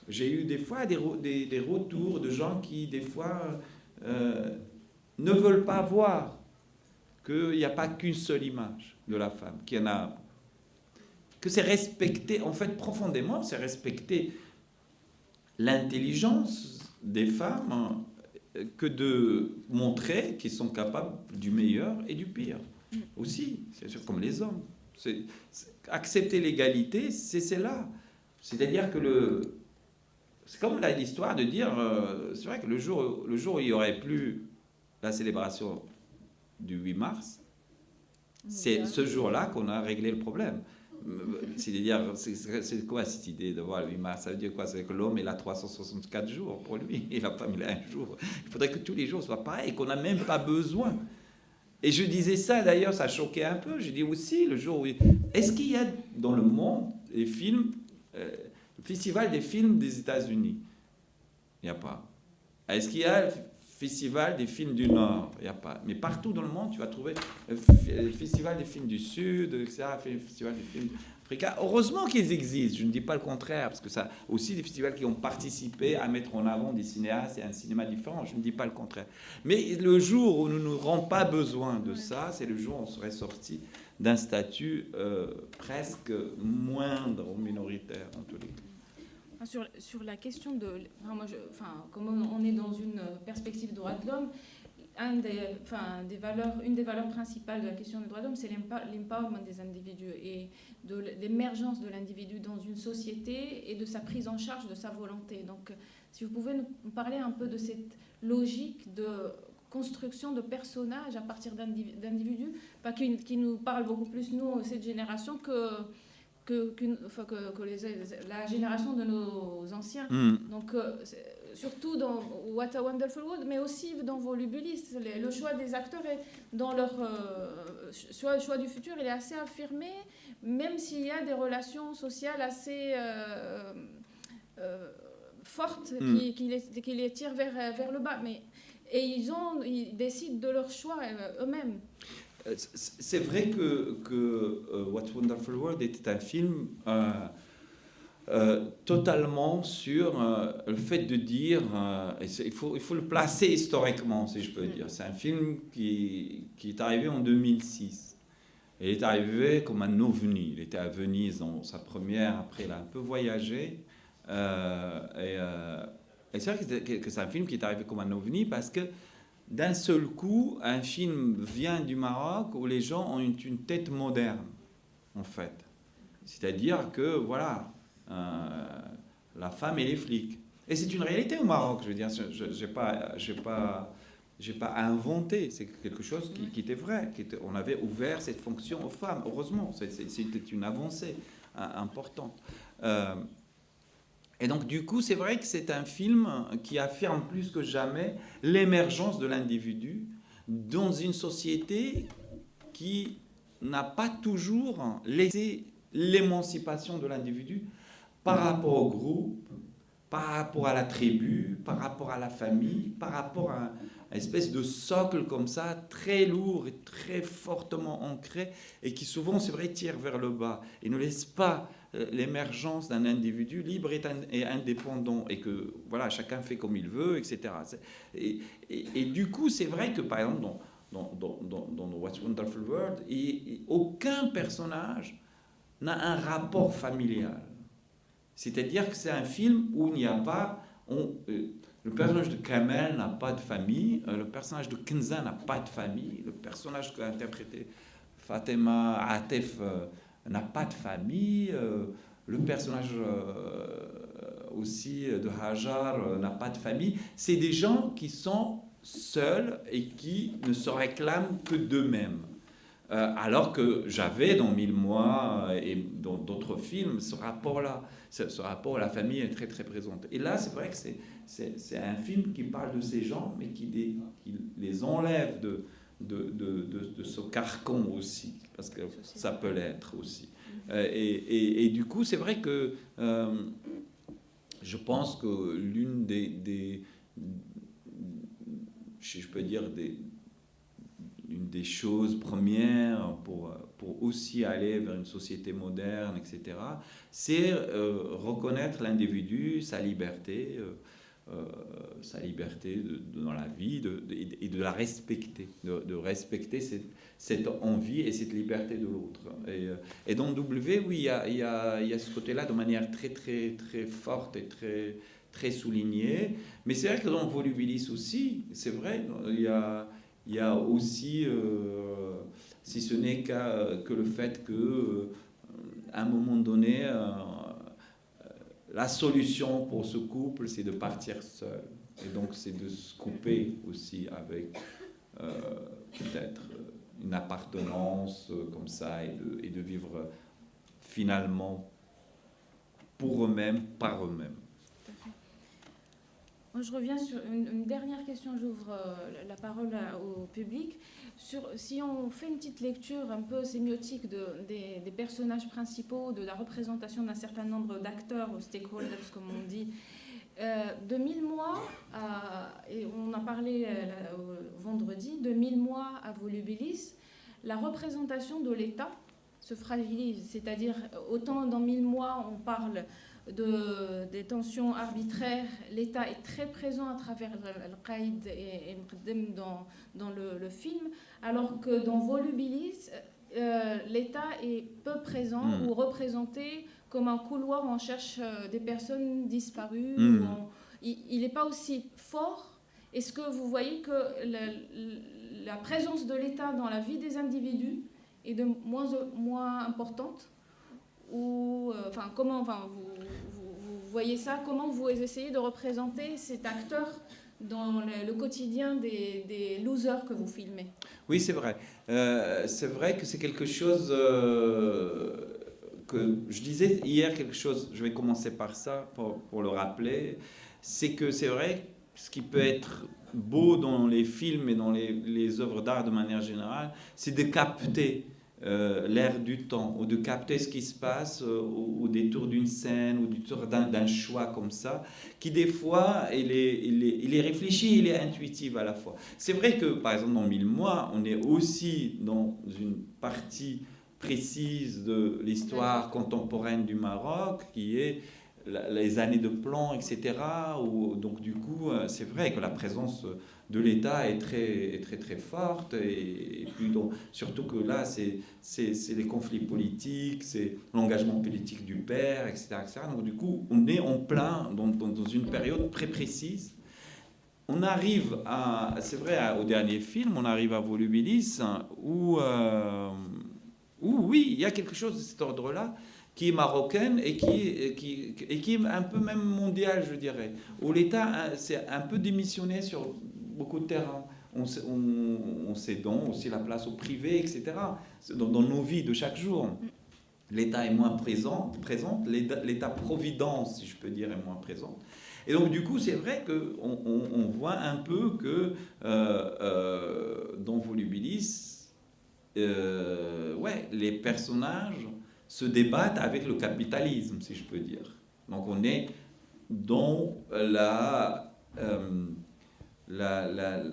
j'ai eu des fois des retours de gens qui, des fois, ne veulent pas voir qu'il n'y a pas qu'une seule image de la femme, qu'il y en a... que c'est respecter, en fait, profondément, c'est respecter l'intelligence des femmes que de montrer qu'ils sont capables du meilleur et du pire. Aussi, c'est sûr, comme les hommes. Accepter l'égalité, c'est là. C'est-à-dire que c'est comme l'histoire de dire, c'est vrai que le jour où il n'y aurait plus la célébration du 8 mars, c'est ce jour-là qu'on a réglé le problème. C'est-à-dire, c'est quoi cette idée de voir le 8 mars? Ça veut dire quoi? C'est que l'homme, il a 364 jours pour lui, et la femme, il a un jour. Il faudrait que tous les jours soient pareils, qu'on n'a même pas besoin. Et je disais ça, d'ailleurs, ça choquait un peu. Je dis aussi, le jour où... Est-ce qu'il y a dans le monde des films, le festival des films des États-Unis? Il n'y a pas. Est-ce qu'il y a le festival des films du Nord? Il n'y a pas. Mais partout dans le monde, tu vas trouver le festival des films du Sud, etc., le festival des films africains. Heureusement qu'ils existent, je ne dis pas le contraire, parce que ça aussi des festivals qui ont participé à mettre en avant des cinéastes et un cinéma différent, je ne dis pas le contraire. Mais le jour où nous n'aurons pas besoin de ça, c'est le jour où on serait sorti d'un statut presque moindre ou minoritaire, en tous les cas. Sur la question de... comme on est dans une perspective droit de l'homme, une des valeurs principales de la question des droits de l'homme, c'est l'empowerment des individus et de l'émergence de l'individu dans une société et de sa prise en charge de sa volonté. Donc, si vous pouvez nous parler un peu de cette logique de construction de personnages à partir d'individus, qui nous parle beaucoup plus, nous, cette génération, que la génération de nos anciens. Donc, surtout dans What a Wonderful World, mais aussi dans Volubilis, le choix des acteurs est dans leur choix du futur, il est assez affirmé, même s'il y a des relations sociales assez fortes qui les tirent vers le bas. Et ils décident de leur choix eux-mêmes. C'est vrai que What Wonderful World était un film totalement sur le fait de dire, il faut le placer historiquement, si je peux dire. C'est un film qui est arrivé en 2006. Il est arrivé comme un ovni. Il était à Venise dans sa première, après il a un peu voyagé. Et c'est vrai que c'est un film qui est arrivé comme un ovni parce que d'un seul coup, un film vient du Maroc où les gens ont une tête moderne, en fait. C'est-à-dire que, voilà, la femme et les flics. Et c'est une réalité au Maroc, je veux dire, je n'ai pas inventé, c'est quelque chose qui était vrai. On avait ouvert cette fonction aux femmes, heureusement, c'était une avancée importante. Et donc, du coup, c'est vrai que c'est un film qui affirme plus que jamais l'émergence de l'individu dans une société qui n'a pas toujours laissé l'émancipation de l'individu par rapport au groupe, par rapport à la tribu, par rapport à la famille, par rapport à une espèce de socle comme ça, très lourd et très fortement ancré, et qui souvent, c'est vrai, tire vers le bas et ne laisse pas l'émergence d'un individu libre et indépendant, et que voilà, chacun fait comme il veut, etc. Et du coup, c'est vrai que, par exemple, dans What's Wonderful World, aucun personnage n'a un rapport familial. C'est-à-dire que c'est un film où il n'y a pas... le personnage de Kamel n'a pas de famille, le personnage de Kenza n'a pas de famille, le personnage qu'a interprété Fatima Atef n'a pas de famille, le personnage aussi de Hajar n'a pas de famille. C'est des gens qui sont seuls et qui ne se réclament que d'eux-mêmes. Alors que j'avais dans 1000 mois et dans d'autres films ce rapport-là, ce rapport à la famille est très très présent. Et là, c'est vrai que c'est un film qui parle de ces gens, mais qui les enlève de ce carcan aussi, parce que ça peut l'être aussi. Et du coup, c'est vrai que je pense que l'une je peux dire une des choses premières pour aussi aller vers une société moderne, etc., c'est reconnaître l'individu, sa liberté dans la vie, et de la respecter, de respecter cette envie et cette liberté de l'autre. Et dans W, oui, il y a ce côté-là de manière très, très, très forte et très, très soulignée. Mais c'est vrai que dans Volubilis aussi, c'est vrai, il y a aussi, si ce n'est que le fait qu'à un moment donné, la solution pour ce couple, c'est de partir seul. Et donc, c'est de se couper aussi avec peut-être une appartenance comme ça, et de vivre finalement pour eux-mêmes, par eux-mêmes. Je reviens sur une dernière question, j'ouvre la parole au public. Si on fait une petite lecture un peu sémiotique des personnages principaux, de la représentation d'un certain nombre d'acteurs, stakeholders comme on dit, de 1000 mois, et on a parlé vendredi, de 1000 mois à Volubilis, la représentation de l'État se fragilise. C'est-à-dire, autant dans 1000 mois, on parle de détention arbitraire, l'État est très présent à travers Al-Qaïd et Mqaddam dans le film, alors que dans Volubilis, l'État est peu présent ou représenté comme un couloir où on cherche des personnes disparues. Il n'est pas aussi fort. Est-ce que vous voyez que la présence de l'État dans la vie des individus est de moins importante? Ou vous voyez ça? Comment vous essayez de représenter cet acteur dans le quotidien des losers que vous filmez? Oui, c'est vrai. C'est vrai que c'est quelque chose que je disais hier, quelque chose, je vais commencer par ça pour le rappeler, c'est que c'est vrai, ce qui peut être beau dans les films et dans les œuvres d'art de manière générale, c'est de capter l'air du temps, ou de capter ce qui se passe au détour d'une scène, ou du détour d'un choix comme ça, qui des fois, il est réfléchi, il est intuitif à la fois. C'est vrai que, par exemple, dans 1000 mois, on est aussi dans une partie précise de l'histoire contemporaine du Maroc, qui est les années de plan, etc. Donc du coup, c'est vrai que la présence de l'État est très, très, très forte, et puis surtout que là, c'est les conflits politiques, c'est l'engagement politique du père, etc., etc. Donc du coup, on est en plein dans une période très précise. On arrive c'est vrai, au dernier film, on arrive à Volubilis, où oui, il y a quelque chose de cet ordre-là, qui est marocaine et qui est un peu même mondiale, je dirais, où l'État s'est un peu démissionné sur beaucoup de terrains. On cédant aussi la place au privé, etc., dans nos vies de chaque jour. L'État est moins présent, l'État-providence, si je peux dire, est moins présent. Et donc, du coup, c'est vrai qu'on voit un peu que dans Volubilis, les personnages se débattent avec le capitalisme, si je peux dire. Donc, on est dans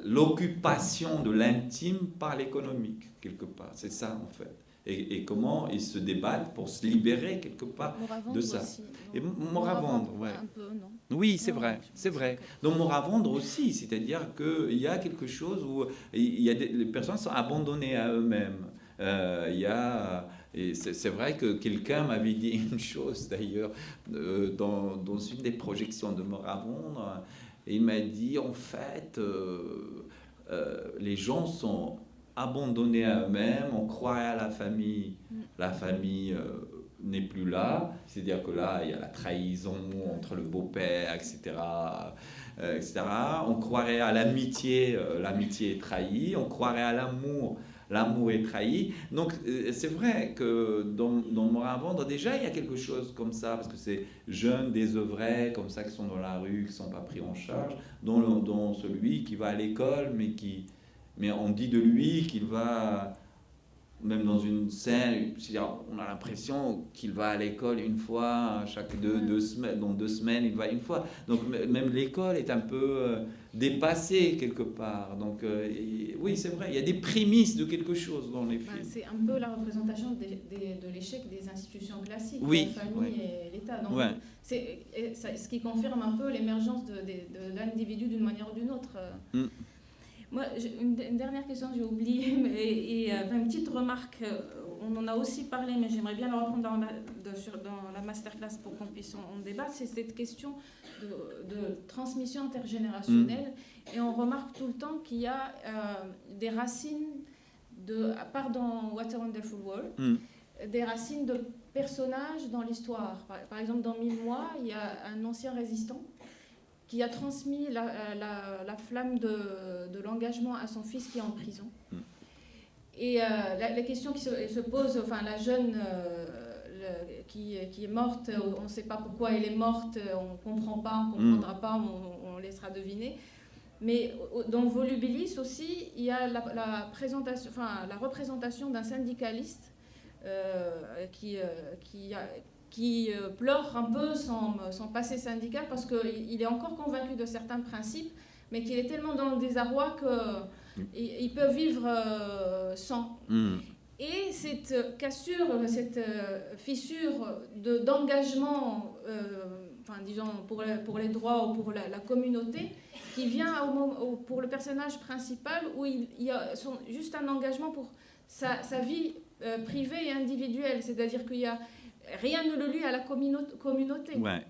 l'occupation de l'intime par l'économique, quelque part. C'est ça, en fait. Et comment ils se débattent pour se libérer, quelque part, de ça. Aussi, et Moravendre, ouais. Un peu, non? Oui, c'est vrai, c'est vrai. Donc Moravendre aussi, c'est-à-dire qu'il y a quelque chose où les personnes sont abandonnées à eux-mêmes. Et c'est vrai que quelqu'un m'avait dit une chose, d'ailleurs, dans une des projections de Moravendre. Et il m'a dit, en fait, les gens sont abandonnés à eux-mêmes, on croirait à la famille. La famille n'est plus là, c'est-à-dire que là, il y a la trahison entre le beau-père, etc., etc. On croirait à l'amitié, l'amitié est trahie. On croirait à l'amour, l'amour est trahi. Donc, c'est vrai que dans Moravendre, déjà, il y a quelque chose comme ça, parce que c'est jeunes désœuvrés, comme ça, qui sont dans la rue, qui ne sont pas pris en charge, dont celui qui va à l'école, mais on dit de lui qu'il va, même dans une scène, on a l'impression qu'il va à l'école une fois, chaque deux semaines, dans 2 semaines, il va une fois. Donc même l'école est un peu dépassée quelque part. Donc oui, c'est vrai, il y a des prémices de quelque chose dans les films. C'est un peu la représentation de l'échec des institutions classiques, oui, la famille et l'État. Donc c'est ce qui confirme un peu l'émergence de l'individu d'une manière ou d'une autre. Moi, une dernière question, j'ai oublié, et une petite remarque, on en a aussi parlé, mais j'aimerais bien le reprendre dans la masterclass pour qu'on puisse en débattre, c'est cette question de transmission intergénérationnelle. Et on remarque tout le temps qu'il y a des racines, à part dans What a Wonderful World, des racines de personnages dans l'histoire. Par exemple, dans 1000 mois, il y a un ancien résistant qui a transmis la flamme de l'engagement à son fils qui est en prison. Et la question qui se pose, enfin la jeune qui est morte, on ne sait pas pourquoi elle est morte, on ne comprend pas, on ne comprendra pas, on laissera deviner. Mais dans Volubilis aussi, il y a la représentation d'un syndicaliste qui pleure un peu son passé syndical parce qu'il est encore convaincu de certains principes, mais qu'il est tellement dans le désarroi qu'il peut vivre sans. Et cette cassure, cette fissure d'engagement, disons, pour les droits ou pour la communauté, qui vient pour le personnage principal où il y a juste un engagement pour sa vie privée et individuelle, c'est-à-dire qu'il y a rien ne le lie à la communauté. Ouais.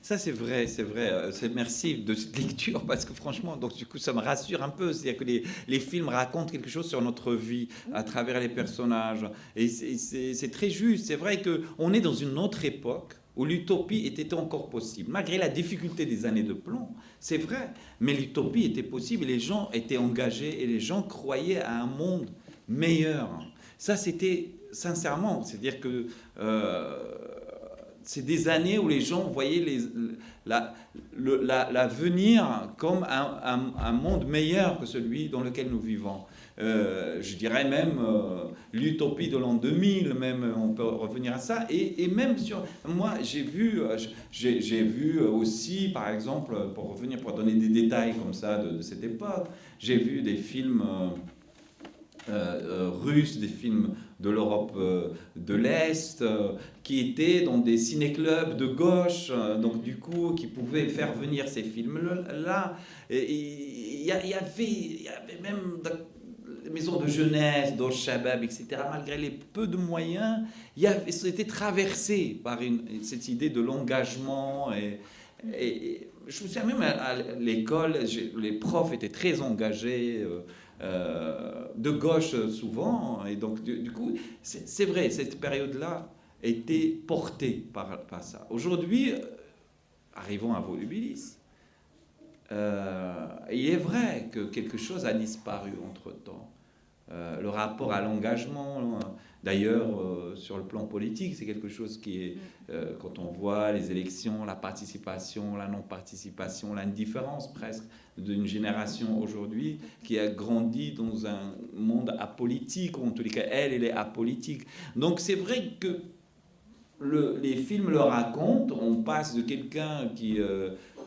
Ça, c'est vrai, c'est vrai. Merci de cette lecture, parce que franchement, donc, du coup, ça me rassure un peu. C'est-à-dire que les films racontent quelque chose sur notre vie à travers les personnages. Et c'est très juste. C'est vrai qu'on est dans une autre époque où l'utopie était encore possible. Malgré la difficulté des années de plomb, c'est vrai. Mais l'utopie était possible et les gens étaient engagés et les gens croyaient à un monde meilleur. Ça, c'était sincèrement, c'est-à-dire que c'est des années où les gens voyaient l'avenir comme un monde meilleur que celui dans lequel nous vivons. Je dirais même l'utopie de l'an 2000, même on peut revenir à ça. Et même sur moi, j'ai vu aussi, par exemple, pour donner des détails comme ça de cette époque, j'ai vu des films russes, des films de l'Europe de l'Est, qui étaient dans des ciné-clubs de gauche, donc du coup, qui pouvaient faire venir ces films-là. Il y avait même des maisons de jeunesse, d'Ol Shabab, etc. Malgré les peu de moyens, c'était traversé par cette idée de l'engagement. Et je me souviens même à l'école, les profs étaient très engagés, de gauche souvent, et donc du coup c'est vrai, cette période-là été porté par ça. Aujourd'hui, arrivons à Volubilis. Il est vrai que quelque chose a disparu entre-temps. Le rapport à l'engagement, d'ailleurs, sur le plan politique, c'est quelque chose qui est, quand on voit les élections, la participation, la non-participation, l'indifférence presque d'une génération aujourd'hui qui a grandi dans un monde apolitique, ou en tous les cas, elle est apolitique. Donc c'est vrai que les films le racontent, on passe de quelqu'un qui...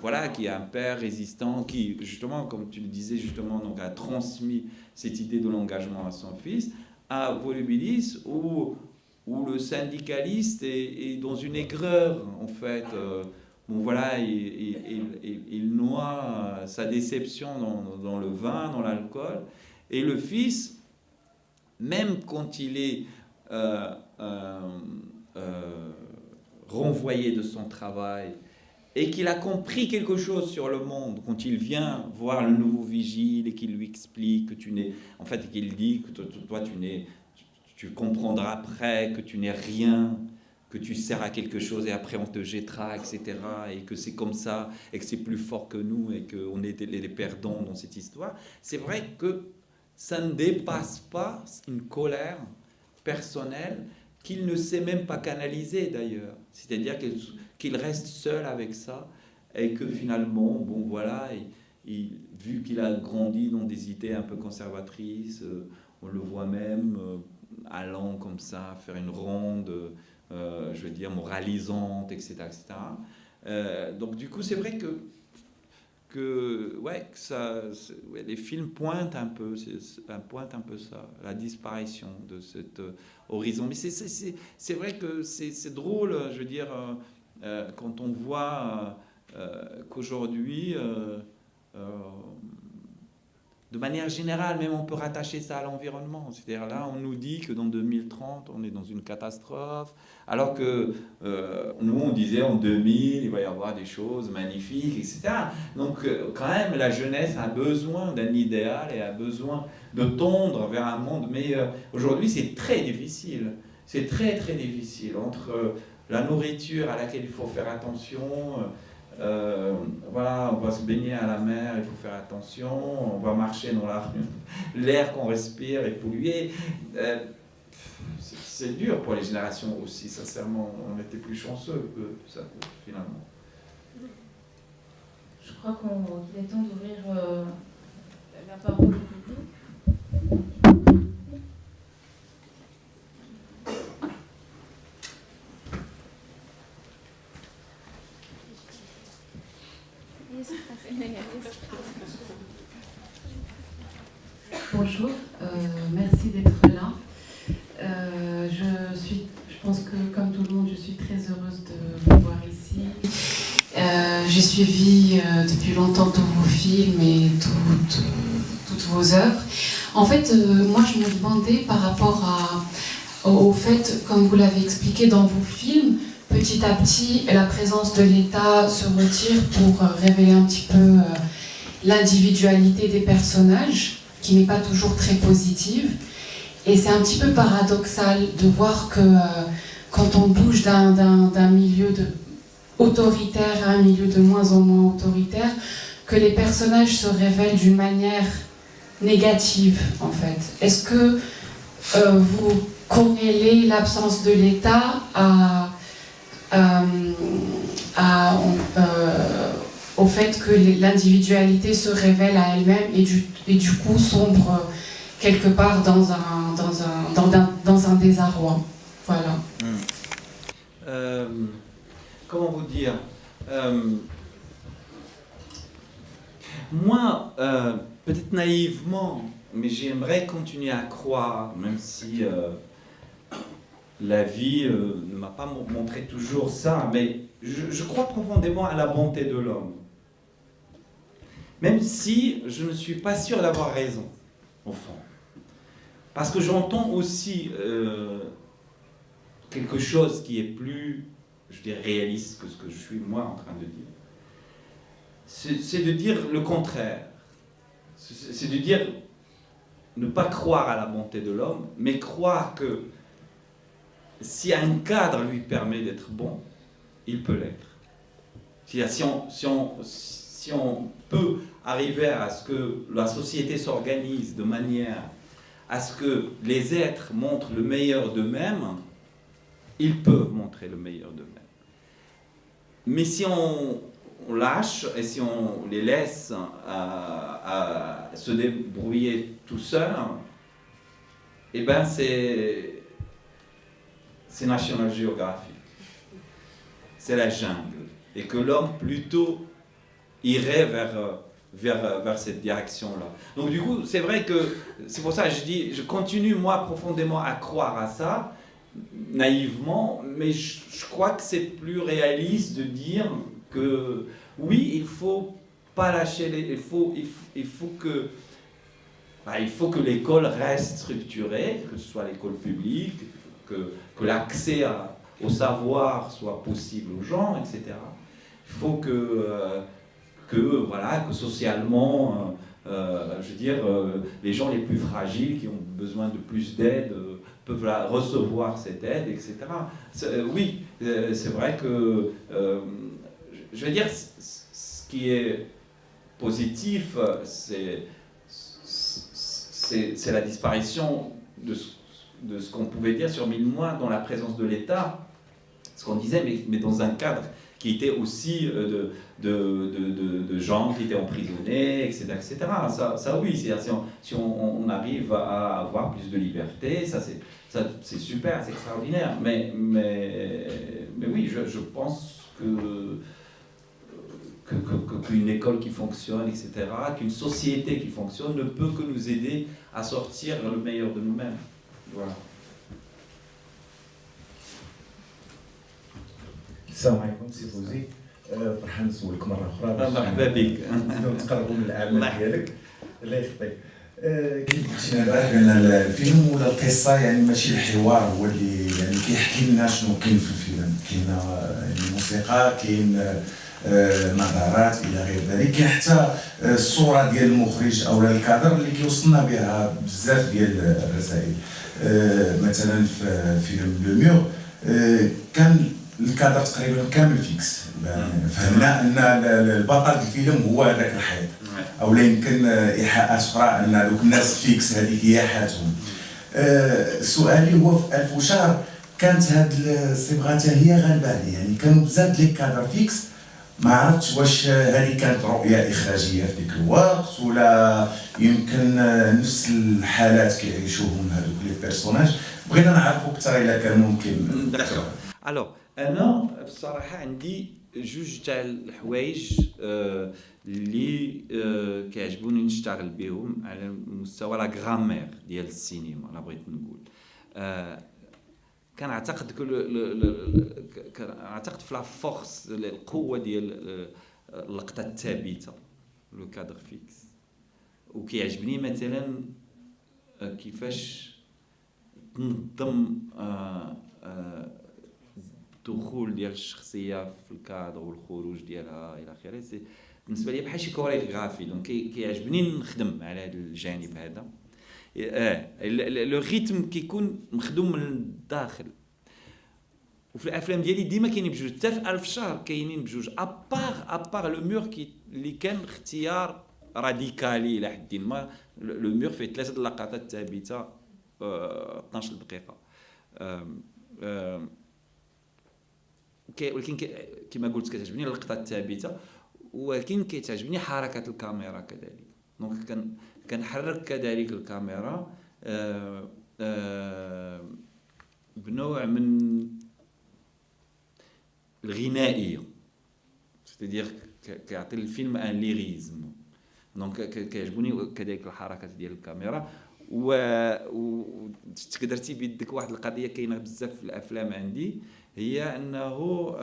voilà, qui est un père résistant, qui, justement, comme tu le disais, justement, donc, a transmis cette idée de l'engagement à son fils, à Volubilis, où le syndicaliste est dans une aigreur, en fait. Bon, voilà, il noie sa déception dans le vin, dans l'alcool. Et le fils, même quand il est renvoyé de son travail, et qu'il a compris quelque chose sur le monde, quand il vient voir le nouveau vigile et qu'il lui explique que tu n'es... En fait, qu'il dit que toi, tu comprendras après que tu n'es rien, que tu sers à quelque chose et après on te jettera, etc. Et que c'est comme ça, et que c'est plus fort que nous et qu'on est les perdants dans cette histoire. C'est vrai que ça ne dépasse pas une colère personnelle qu'il ne sait même pas canaliser d'ailleurs. C'est-à-dire qu'il reste seul avec ça et que finalement, bon voilà, vu qu'il a grandi dans des idées un peu conservatrices, on le voit même allant comme ça, faire une ronde, je veux dire, moralisante, etc. etc. Donc du coup, c'est vrai que les films pointent un peu ça, la disparition de cet horizon. Mais c'est vrai que c'est drôle, je veux dire, quand on voit qu'aujourd'hui, de manière générale, même on peut rattacher ça à l'environnement. C'est-à-dire là, on nous dit que dans 2030, on est dans une catastrophe, alors que nous, on disait en 2000, il va y avoir des choses magnifiques, etc. Donc, quand même, la jeunesse a besoin d'un idéal et a besoin de tendre vers un monde meilleur. Aujourd'hui, c'est très difficile. C'est très, très difficile. Entre la nourriture à laquelle il faut faire attention... voilà, on va se baigner à la mer, il faut faire attention, on va marcher dans la rue, l'air qu'on respire est pollué. C'est dur pour les générations aussi, sincèrement, on était plus chanceux que ça, finalement. Je crois qu'il est temps d'ouvrir la parole au public. Bonjour, merci d'être là. Je pense que comme tout le monde, je suis très heureuse de vous voir ici. J'ai suivi depuis longtemps tous vos films et toutes vos œuvres. En fait, moi je me demandais par rapport au fait, comme vous l'avez expliqué dans vos films, petit à petit, la présence de l'État se retire pour révéler un petit peu l'individualité des personnages, qui n'est pas toujours très positive. Et c'est un petit peu paradoxal de voir que quand on bouge d'un milieu autoritaire à un milieu de moins en moins autoritaire, que les personnages se révèlent d'une manière négative, en fait. Est-ce que vous corrélez l'absence de l'État au fait que l'individualité se révèle à elle-même et du coup sombre quelque part dans un désarroi. Voilà. Comment vous dire, moi, peut-être naïvement, mais j'aimerais continuer à croire, même si la vie ne m'a pas montré toujours ça, mais je crois profondément à la bonté de l'homme. Même si je ne suis pas sûr d'avoir raison, au fond. Parce que j'entends aussi quelque chose qui est plus, je dirais, réaliste que ce que je suis moi en train de dire. C'est de dire le contraire. C'est de dire ne pas croire à la bonté de l'homme, mais croire que si un cadre lui permet d'être bon, il peut l'être. Si on peut arriver à ce que la société s'organise de manière à ce que les êtres montrent le meilleur d'eux-mêmes, ils peuvent montrer le meilleur d'eux-mêmes. Mais si on lâche et si on les laisse à se débrouiller tout seuls, eh ben c'est National Geographic, c'est la jungle, et que l'homme plutôt irait vers cette direction-là. Donc du coup, c'est vrai que c'est pour ça que je continue moi profondément à croire à ça, naïvement, mais je crois que c'est plus réaliste de dire que oui, il faut pas lâcher il faut que l'école reste structurée, que ce soit l'école publique, que l'accès au savoir soit possible aux gens, etc. Il faut que socialement, les gens les plus fragiles qui ont besoin de plus d'aide peuvent recevoir cette aide, etc. Oui, c'est vrai que, je veux dire, ce qui est positif, c'est la disparition de ce qu'on pouvait dire sur 1000 mois dans la présence de l'État, ce qu'on disait, mais dans un cadre qui était aussi de gens qui étaient emprisonnés, etc. etc. Ça oui, si on arrive à avoir plus de liberté, c'est super, c'est extraordinaire. Mais oui, je pense qu'une école qui fonctionne, etc., qu'une société qui fonctionne ne peut que nous aider à sortir le meilleur de nous-mêmes. Voilà. السلام عليكم سي فوزي فرحان نسولك مره اخرى مرحبا بك نتقربوا من الاعمال ديالك الله يخطيك كيف قلتي امبارح بان الفيلم ولا القصه يعني ماشي الحوار هو اللي يعني كيحكي لنا شنو كاين في الفيلم كاين الموسيقى كاين نظرات الى غير ذلك كاين حتى الصوره ديال المخرج او الكادر اللي كيوصلنا بها بزاف ديال الرسائل مثلا في فيلم لو ميور كان الكادر تقريبا كامل فيكس فهمنا ان البطل الفيلم هو هذاك الحيط او لا يمكن ايحاءات اخرى ان دوك الناس فيكس هذيك هي حياتهم. سؤالي هو في الف وشهر كانت هاد الصبغه حتى هي غالبه عليه يعني كانوا بزاف ديال الكادر فيكس ما عرفتش واش هذه كانت رؤيه اخراجيه في ديك الوقت ولا يمكن نفس الحالات كيعيشوهم هذوك لي بيرسوناج بغينا نعرفوا اكثر الا كان ممكن. Alors, انا بصراحه عندي جوج تاع الحوايج اللي كيعجبوني نشتغل بهم على مستوى لا غرامير ديال السينما. انا بغيت نقول كنعتقد كنعتقد في لا فورس القوه ديال اللقطه الثابته لو كادر فيكس وكيعجبني مثلا كيفاش تنظم الدخول ديال الشخصيه في الكادر والخروج ديالها الى اخره. بالنسبه لي بحال شي كوريغرافي دونك كيعجبني نخدم على هذا الجانب هذا. لو ريتم كيكون مخدوم من الداخل وفي الافلام ديالي ديما كاينين بجوج حتى في 1000 شهر كاينين بجوج ابار لو مور اللي كان اختيار راديكالي الى حد ما. لو مور فيه 3 لقطات ثابته 12 دقيقه ولكن كما قلت كتعجبني اللقطه الثابته ولكن كتعجبني حركه الكاميرا كذلك. دونك كنحرك كذلك الكاميرا بنوع من الغنائيه c'est-à-dire كيعطي الفيلم ان ليريزم. دونك كيعجبوني كذلك الحركات ديال الكاميرا وتقدرتي بيدك واحد القضيه كاينه بزاف في الافلام عندي هي انه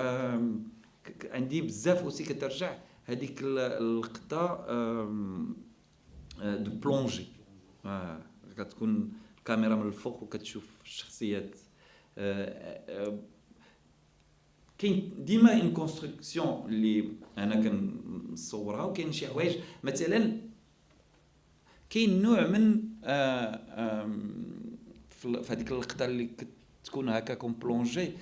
عندي بزاف اوسي كترجع هذيك اللقطه دو بلونجي كتكون الكاميرا من الفوق وكتشوف الشخصيات. كاين ديما ان كونستركسيون اللي انا كنصورها وكاين شي حوايج مثلا كاين نوع من في هذيك اللقطه اللي تكون هكاكم بلونجي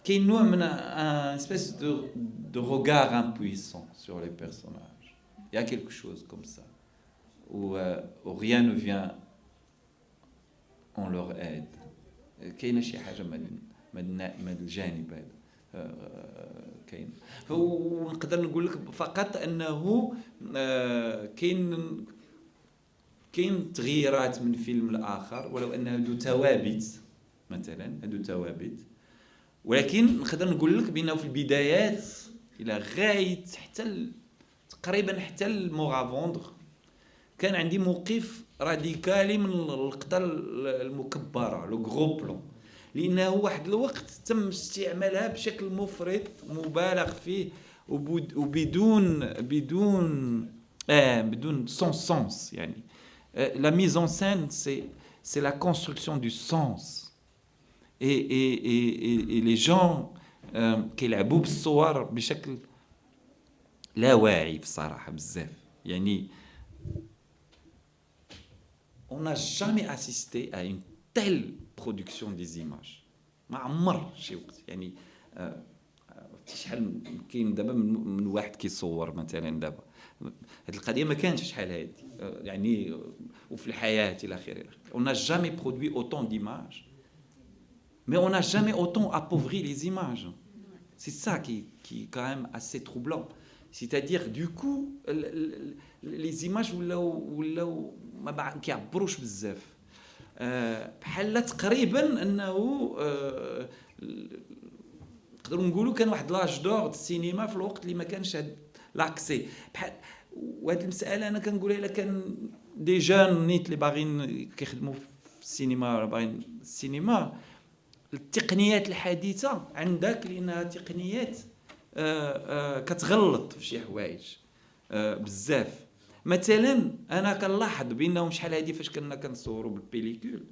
كاين نوع من un espèce de regard impuissant sur les personnages. Il y a quelque chose comme ça où rien ne vient en leur aide. كاينه شي حاجه من الجانب هذا كاين. ونقدر نقول لك فقط انه كاين تغييرات من فيلم لاخر ولو ان هادو ثوابت مثلا هادو ثوابت ولكن نقدر نقول لك بانه في البدايات الى غايه حتى تقريبا حتى الموغافوندغ كان عندي موقف راديكالي من اللقطه المكبره لو غرو بلون لانه واحد الوقت تم استعمالها بشكل مفرط مبالغ فيه بدون سونس يعني la mise en scène c'est la construction du sens et les gens كيلعبوا بالصور بشكل لا واعي بصراحه بزاف يعني on n'a jamais assisté à une telle production des images ما عمر شي وقت يعني شحال كاين دابا من واحد كيصور مثلا دابا هذه القضيه ما كانتش شحال هذه يعني وفي الحياه الى اخره on n'a jamais produit autant d'images mais on n'a jamais autant appauvri les images c'est ça qui est quand même assez troublant c'est-à-dire du coup les images ولاو ما كيعبروش بزاف بحال تقريبا انه نقدروا نقولوا كان واحد لاج دور السينما في الوقت اللي ما كانش هاد لاكسي بحال وهاد المساله انا كنقولها الا كان دي جون نيت اللي باغيين كيخدموا في السينما باغيين السينما التقنيات الحديثه عندك لانها تقنيات كتغلط في شي حوايج بزاف مثلا انا كنلاحظ بانهم شحال هادي فاش كنا كنصوروا بالبيليكول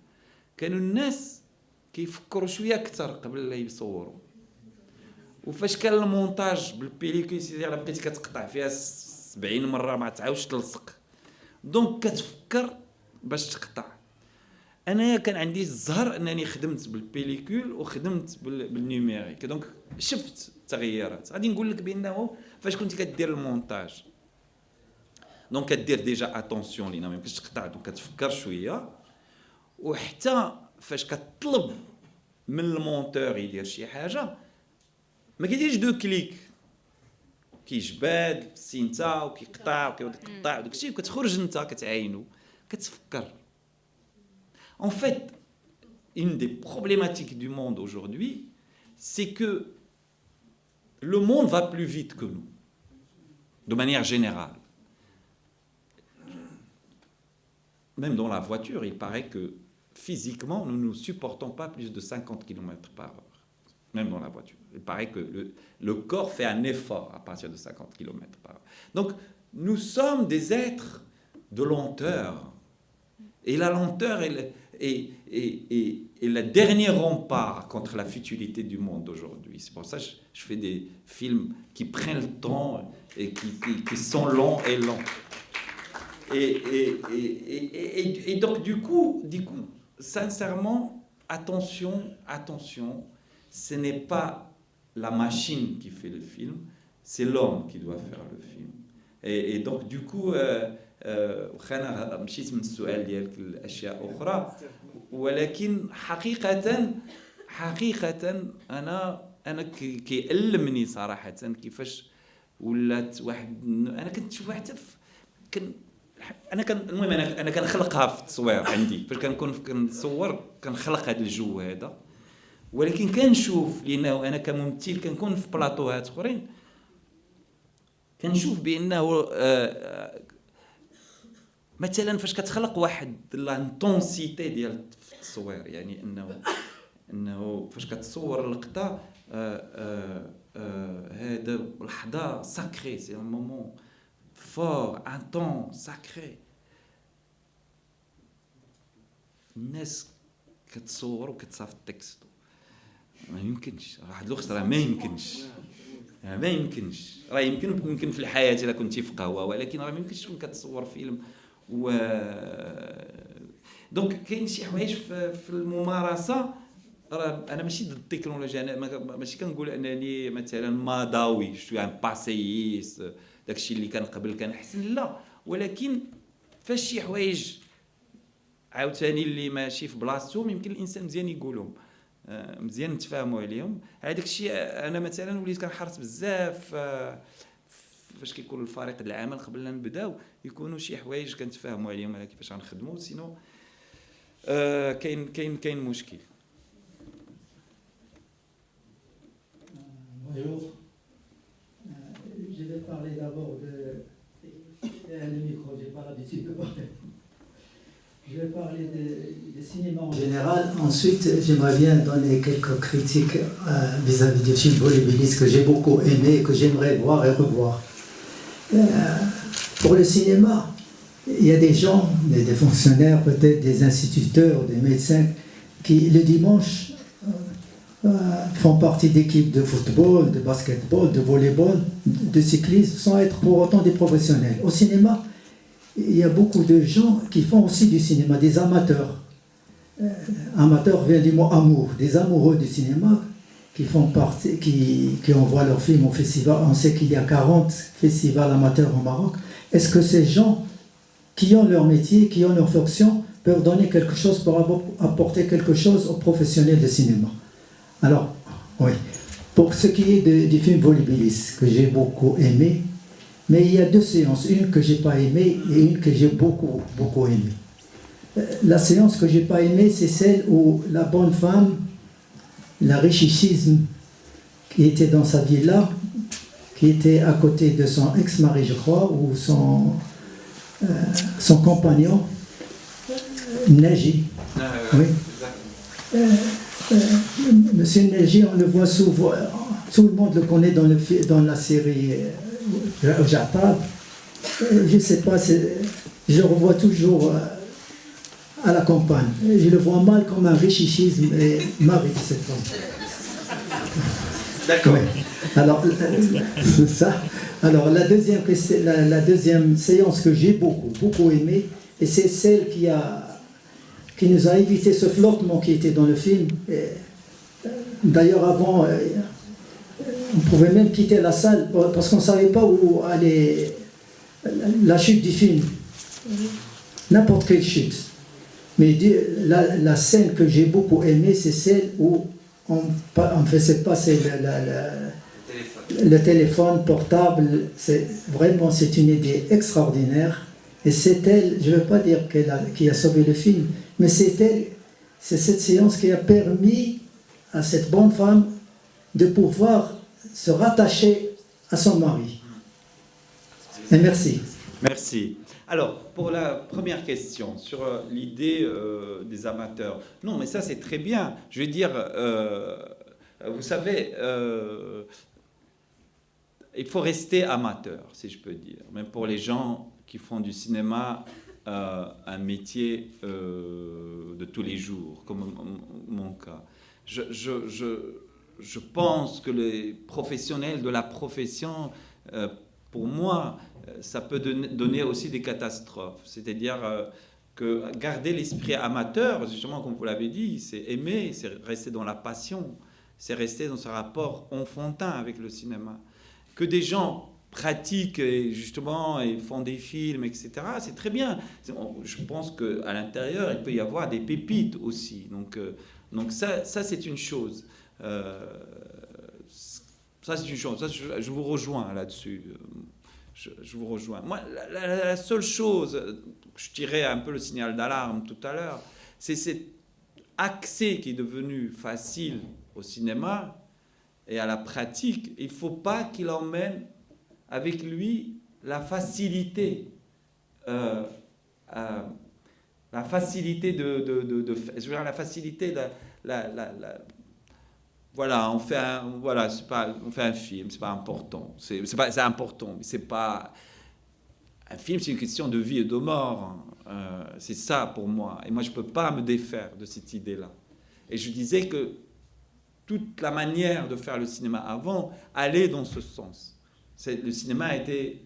كانوا الناس كيفكروا شويه اكثر قبل لا يصوروا وفاش كان المونتاج بالبيليكول سيدي راه بقيتي كتقطع فيها 70 مره ما تعاودش تلصق دونك كتفكر باش تقطع انا كان عندي الزهر انني خدمت بالبيليكول وخدمت بالنيميريك دونك شفت تغييرات غادي نقول لك بانه فاش كنت كدير المونتاج دونك كدير ديجا اتونسيون لينا ما يمكنش تقطع دونك كتفكر شويه وحتى فاش كتطلب من المونتور يدير شي حاجه ما كيديرش دو كليك كيجباد السينتا وكيقطع وكيقطع وداكشي وكتخرج انت كتعاينو كتفكر en fait une des problématiques du monde aujourd'hui c'est que le monde va plus vite que nous de manière générale même dans la voiture il paraît que physiquement nous ne supportons pas plus de 50 km/h même dans la voiture. Il paraît que le corps fait un effort à partir de 50 km/h. Donc, nous sommes des êtres de lenteur. Et la lenteur est le dernier rempart contre la futilité du monde aujourd'hui. C'est pour ça que je fais des films qui prennent le temps et qui sont longs et longs. Et donc, du coup, sincèrement, attention, ce n'est pas la machine qui fait le film, c'est l'homme qui doit faire le film. Et donc du coup خانا مشيت من السؤال ديالك الاشياء اخرى ولكن حقيقه انا كيألمني صراحه كيفاش ولات واحد انا كنت شوف حتى المهم انا كنخلقها في التصوير عندي فاش كنكون كنصور كنخلق هذا الجو هذا ولكن كنشوف لانه انا كممثل كنكون في بلاطوهات اخرين كنشوف بانه مثلا فاش كتخلق واحد لانتونسيتي ديال التصوير يعني انه فاش كتصور اللقطه هذا لحظه ساكري سي ان مومون فور ان طون ساكري الناس كتصور وكتصاف التكست ما يمكنش واحد الوقت راه ما يمكنش راه يمكن في الحياه الا كنتي في قهوه ولكن راه ما يمكنش تكون كتصور فيلم و دونك كاين شي حوايج في الممارسه. انا ماشي ضد التكنولوجيا، انا ماشي كنقول انني مثلا ماضاوي شويه ان باسييس داكشي اللي كان قبل كان احسن، لا، ولكن فاش شي حوايج عاوتاني اللي ماشي في بلاصتهم يمكن الانسان مزيان يقولهم، مزيان نتفاهموا عليهم. هذاك الشيء انا مثلا وليت كنحرص بزاف فاش كيكون الفريق العمل قبل لا نبداو يكونوا شي حوايج كنتفاهموا عليهم على كيفاش غنخدموا، سينو كاين مشكل. Bonjour. Je vais parler d'abord de le micro, j'ai pas l'habitude de parler. Je vais parler de cinéma en général. Ensuite, j'aimerais bien donner quelques critiques vis-à-vis du film Volubilis que j'ai beaucoup aimé et que j'aimerais voir et revoir. Pour le cinéma, il y a des gens, des fonctionnaires, peut-être des instituteurs, des médecins qui le dimanche font partie d'équipes de football, de basketball, de volleyball, de cyclisme, sans être pour autant des professionnels. Au cinéma, il y a beaucoup de gens qui font aussi du cinéma, des amateurs. Amateurs vient du mot amour, des amoureux du cinéma qui font partie, qui envoient leurs films au festival. On sait qu'il y a 40 festivals amateurs au Maroc. Est-ce que ces gens qui ont leur métier, qui ont leur fonction, peuvent donner quelque chose pour apporter quelque chose aux professionnels de cinéma? Alors, oui, pour ce qui est du film Volubilis, que j'ai beaucoup aimé, mais il y a deux séances, une que j'ai pas aimée et une que j'ai beaucoup aimée. La séance que j'ai pas aimée, c'est celle où la bonne femme, la richissime, qui était dans sa villa, qui était à côté de son ex-mari, je crois, ou son compagnon, Naji. Oui. Monsieur Naji, on le voit souvent, tout le monde le connaît dans la série Jatab. Je ne sais pas, je le revois toujours à la campagne. Je le vois mal comme un richichisme et mari de cette femme. D'accord. Oui. Alors, ça. Alors, la deuxième séance que j'ai beaucoup aimée, et c'est celle qui nous a évité ce flottement qui était dans le film. D'ailleurs, avant, on pouvait même quitter la salle parce qu'on ne savait pas où allait la chute du film. N'importe quelle chute. Mais la scène que j'ai beaucoup aimée, c'est celle où on faisait passer le téléphone portable. C'est une idée extraordinaire. Et c'est elle, je ne veux pas dire qui a sauvé le film, mais c'est cette séance qui a permis à cette bonne femme de pouvoir se rattacher à son mari. Et merci. Merci. Alors, pour la première question, sur l'idée des amateurs, non, mais ça c'est très bien. Je veux dire, vous savez, il faut rester amateur, si je peux dire, même pour les gens qui font du cinéma un métier de tous les jours, comme mon cas. Je pense que les professionnels de la profession, pour moi, ça peut donner aussi des catastrophes. C'est-à-dire que garder l'esprit amateur, justement, comme vous l'avez dit, c'est aimer, c'est rester dans la passion, c'est rester dans ce rapport enfantin avec le cinéma. Que des gens pratiquent justement et font des films, etc. C'est très bien. Je pense qu'à l'intérieur, il peut y avoir des pépites aussi. Donc ça c'est une chose. Ça, c'est une chose. Ça, je vous rejoins là-dessus. Je vous rejoins. Moi, la seule chose, je tirais un peu le signal d'alarme tout à l'heure, c'est cet accès qui est devenu facile au cinéma et à la pratique. Il ne faut pas qu'il emmène avec lui la facilité je veux dire, la facilité, voilà, on fait un film, c'est pas important, c'est important, mais c'est pas un film, c'est une question de vie et de mort, c'est ça pour moi, et moi je peux pas me défaire de cette idée-là. Et je disais que toute la manière de faire le cinéma avant allait dans ce sens. Le cinéma était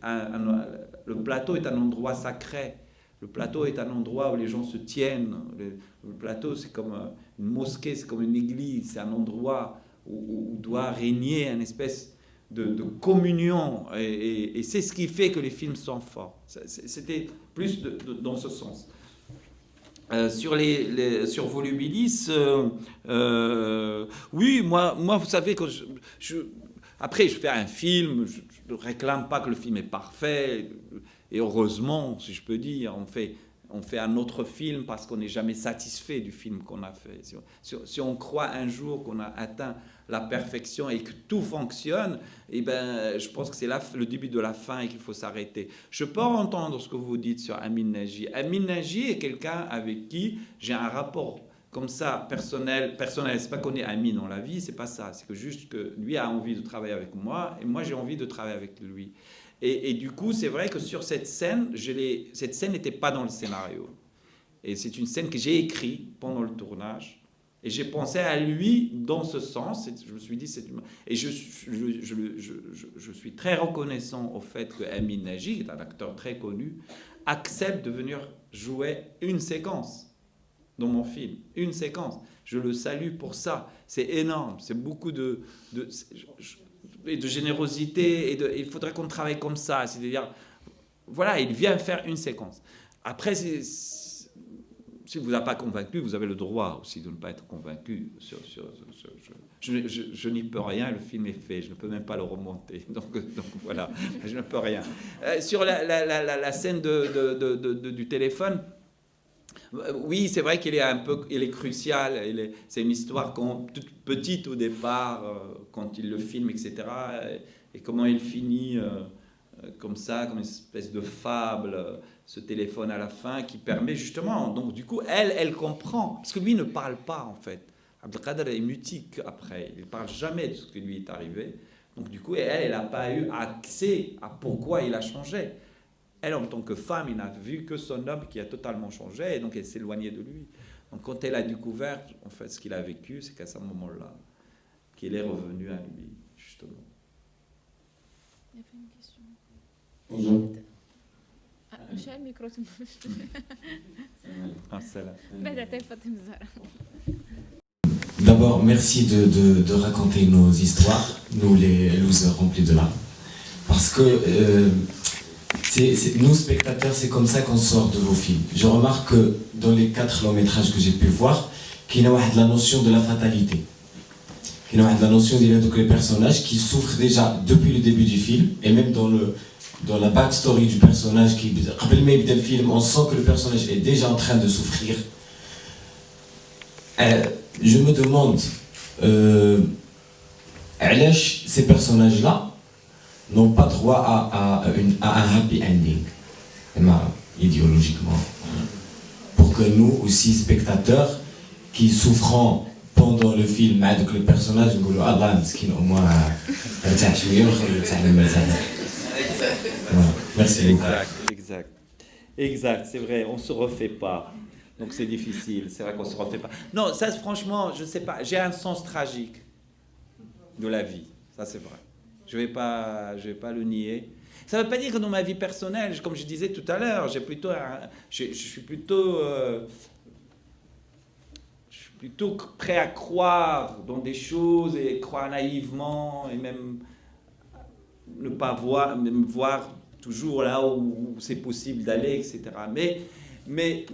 le plateau est un endroit sacré Le plateau est un endroit où les gens se tiennent. Le plateau, c'est comme une mosquée, c'est comme une église. C'est un endroit où doit régner une espèce de communion. Et c'est ce qui fait que les films sont forts. C'était plus dans ce sens. Sur Volubilis, oui, moi, vous savez, quand après, je fais un film, je ne réclame pas que le film est parfait, et heureusement, si je peux dire, on fait un autre film parce qu'on n'est jamais satisfait du film qu'on a fait. Si on croit un jour qu'on a atteint la perfection et que tout fonctionne, eh ben, je pense que c'est le début de la fin et qu'il faut s'arrêter. Je peux entendre ce que vous dites sur Amin Nagy. Amin Nagy est quelqu'un avec qui j'ai un rapport comme ça, personnel. C'est pas qu'on est amis dans la vie, c'est pas ça. C'est que juste que lui a envie de travailler avec moi et moi j'ai envie de travailler avec lui. Et du coup, c'est vrai que sur cette scène, cette scène n'était pas dans le scénario. Et c'est une scène que j'ai écrite pendant le tournage. Et j'ai pensé à lui dans ce sens. Je me suis dit, et je suis très reconnaissant au fait que Amin Nagy, qui est un acteur très connu, accepte de venir jouer une séquence dans mon film. Une séquence. Je le salue pour ça. C'est énorme. C'est beaucoup de générosité. Il faudrait qu'on travaille comme ça. C'est-à-dire, voilà, il vient faire une séquence. Après, si vous n'avez pas convaincu, vous avez le droit aussi de ne pas être convaincu. Je n'y peux rien, le film est fait, je ne peux même pas le remonter. Donc voilà, je ne peux rien. Sur la scène du téléphone, oui, c'est vrai qu'elle est cruciale. C'est une histoire toute petite au départ, quand il le filme, etc. Et comment il finit comme ça, comme une espèce de fable, ce téléphone à la fin qui permet justement. Donc du coup, elle comprend, parce que lui ne parle pas en fait. Abdelkader est mutique après, il ne parle jamais de ce qui lui est arrivé. Donc du coup, elle n'a pas eu accès à pourquoi il a changé. Elle, en tant que femme, il n'a vu que son homme qui a totalement changé, et donc elle s'est éloignée de lui. Donc quand elle a découvert en fait ce qu'il a vécu, c'est qu'à ce moment-là qu'il est revenu à lui, justement. Il y avait une question. Bonjour. مش الميكرو D'abord, merci de raconter nos histoires, nous les losers remplis de larmes. Parce que nous, spectateurs, c'est comme ça qu'on sort de vos films. Je remarque que dans les 4 longs métrages que j'ai pu voir, qu'il y a la notion de la fatalité. Qu'il y a la notion des personnages qui souffrent déjà depuis le début du film, et même dans la backstory du personnage, après le film, on sent que le personnage est déjà en train de souffrir. Je me demande, ces personnages-là n'ont pas droit à un happy ending, idéologiquement. Pour que nous, aussi, spectateurs, qui souffrons pendant le film, avec le personnage, nous disons, Allah, miskin, au moins, merci beaucoup. Exact, c'est vrai, on ne se refait pas. Donc c'est difficile, c'est vrai qu'on ne se refait pas. Non, ça franchement, je ne sais pas, j'ai un sens tragique de la vie, ça c'est vrai. Je vais pas le nier. Ça ne veut pas dire que dans ma vie personnelle, comme je disais tout à l'heure, je suis plutôt prêt à croire dans des choses et croire naïvement et même ne pas voir toujours là où c'est possible d'aller, etc. Mais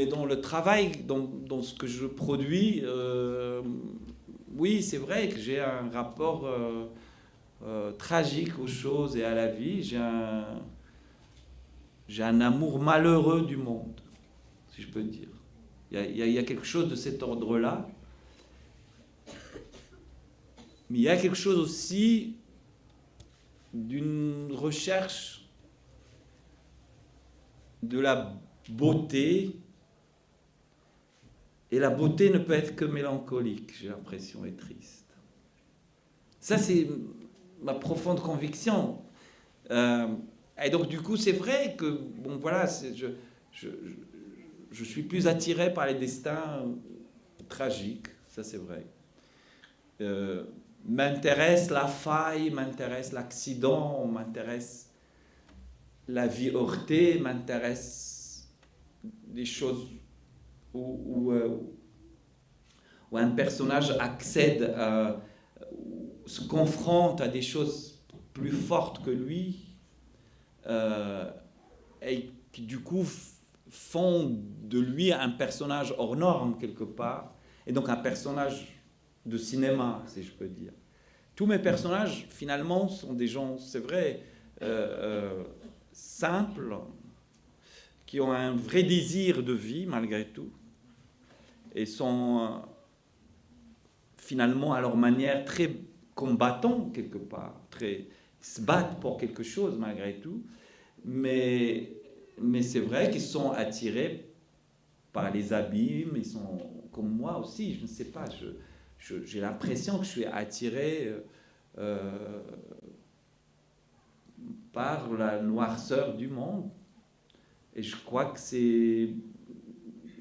dans le travail, dans ce que je produis, oui, c'est vrai que j'ai un rapport tragique aux choses et à la vie. J'ai un amour malheureux du monde, si je peux dire. Il y a quelque chose de cet ordre-là. Mais il y a quelque chose aussi d'une recherche de la beauté. Et la beauté ne peut être que mélancolique, j'ai l'impression, et triste. Ça, c'est ma profonde conviction. Et donc, du coup, c'est vrai que, bon, voilà, je suis plus attiré par les destins tragiques, ça c'est vrai. M'intéresse la faille, m'intéresse l'accident, m'intéresse la vie heurtée, m'intéresse des choses où un personnage accède, se confronte à des choses plus fortes que lui, et qui du coup font de lui un personnage hors norme quelque part, et donc un personnage de cinéma, si je peux dire. Tous mes personnages, finalement, sont des gens, c'est vrai, simples, qui ont un vrai désir de vie, malgré tout, et sont finalement, à leur manière, très combattants, quelque part. Ils se battent pour quelque chose, malgré tout. Mais c'est vrai qu'ils sont attirés par les abîmes, ils sont comme moi aussi, je ne sais pas, j'ai l'impression que je suis attiré par la noirceur du monde. Et je crois que c'est...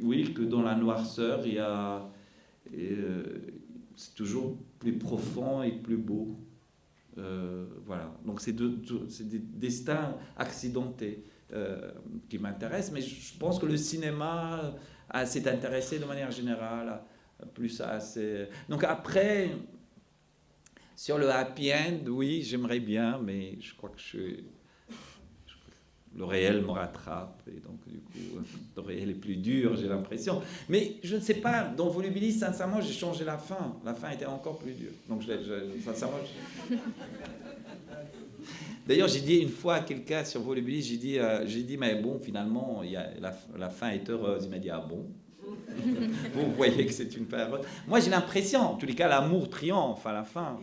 Oui, que dans la noirceur, il y a... c'est toujours plus profond et plus beau. Voilà. Donc c'est des destins accidentés qui m'intéressent, mais je pense que le cinéma s'est intéressé de manière générale plus à ces... Donc après, sur le happy end, oui, j'aimerais bien, mais je crois que le réel me rattrape, et donc du coup, le réel est plus dur, j'ai l'impression. Mais je ne sais pas, dans Volubilis, sincèrement, j'ai changé la fin. La fin était encore plus dure. Donc, sincèrement... D'ailleurs, j'ai dit une fois à quelqu'un sur Volubilis, j'ai dit, mais bon, finalement, la fin est heureuse. Il m'a dit, ah bon? Vous voyez que c'est une fin heureuse. Moi, j'ai l'impression, en tous les cas, l'amour triomphe à la fin.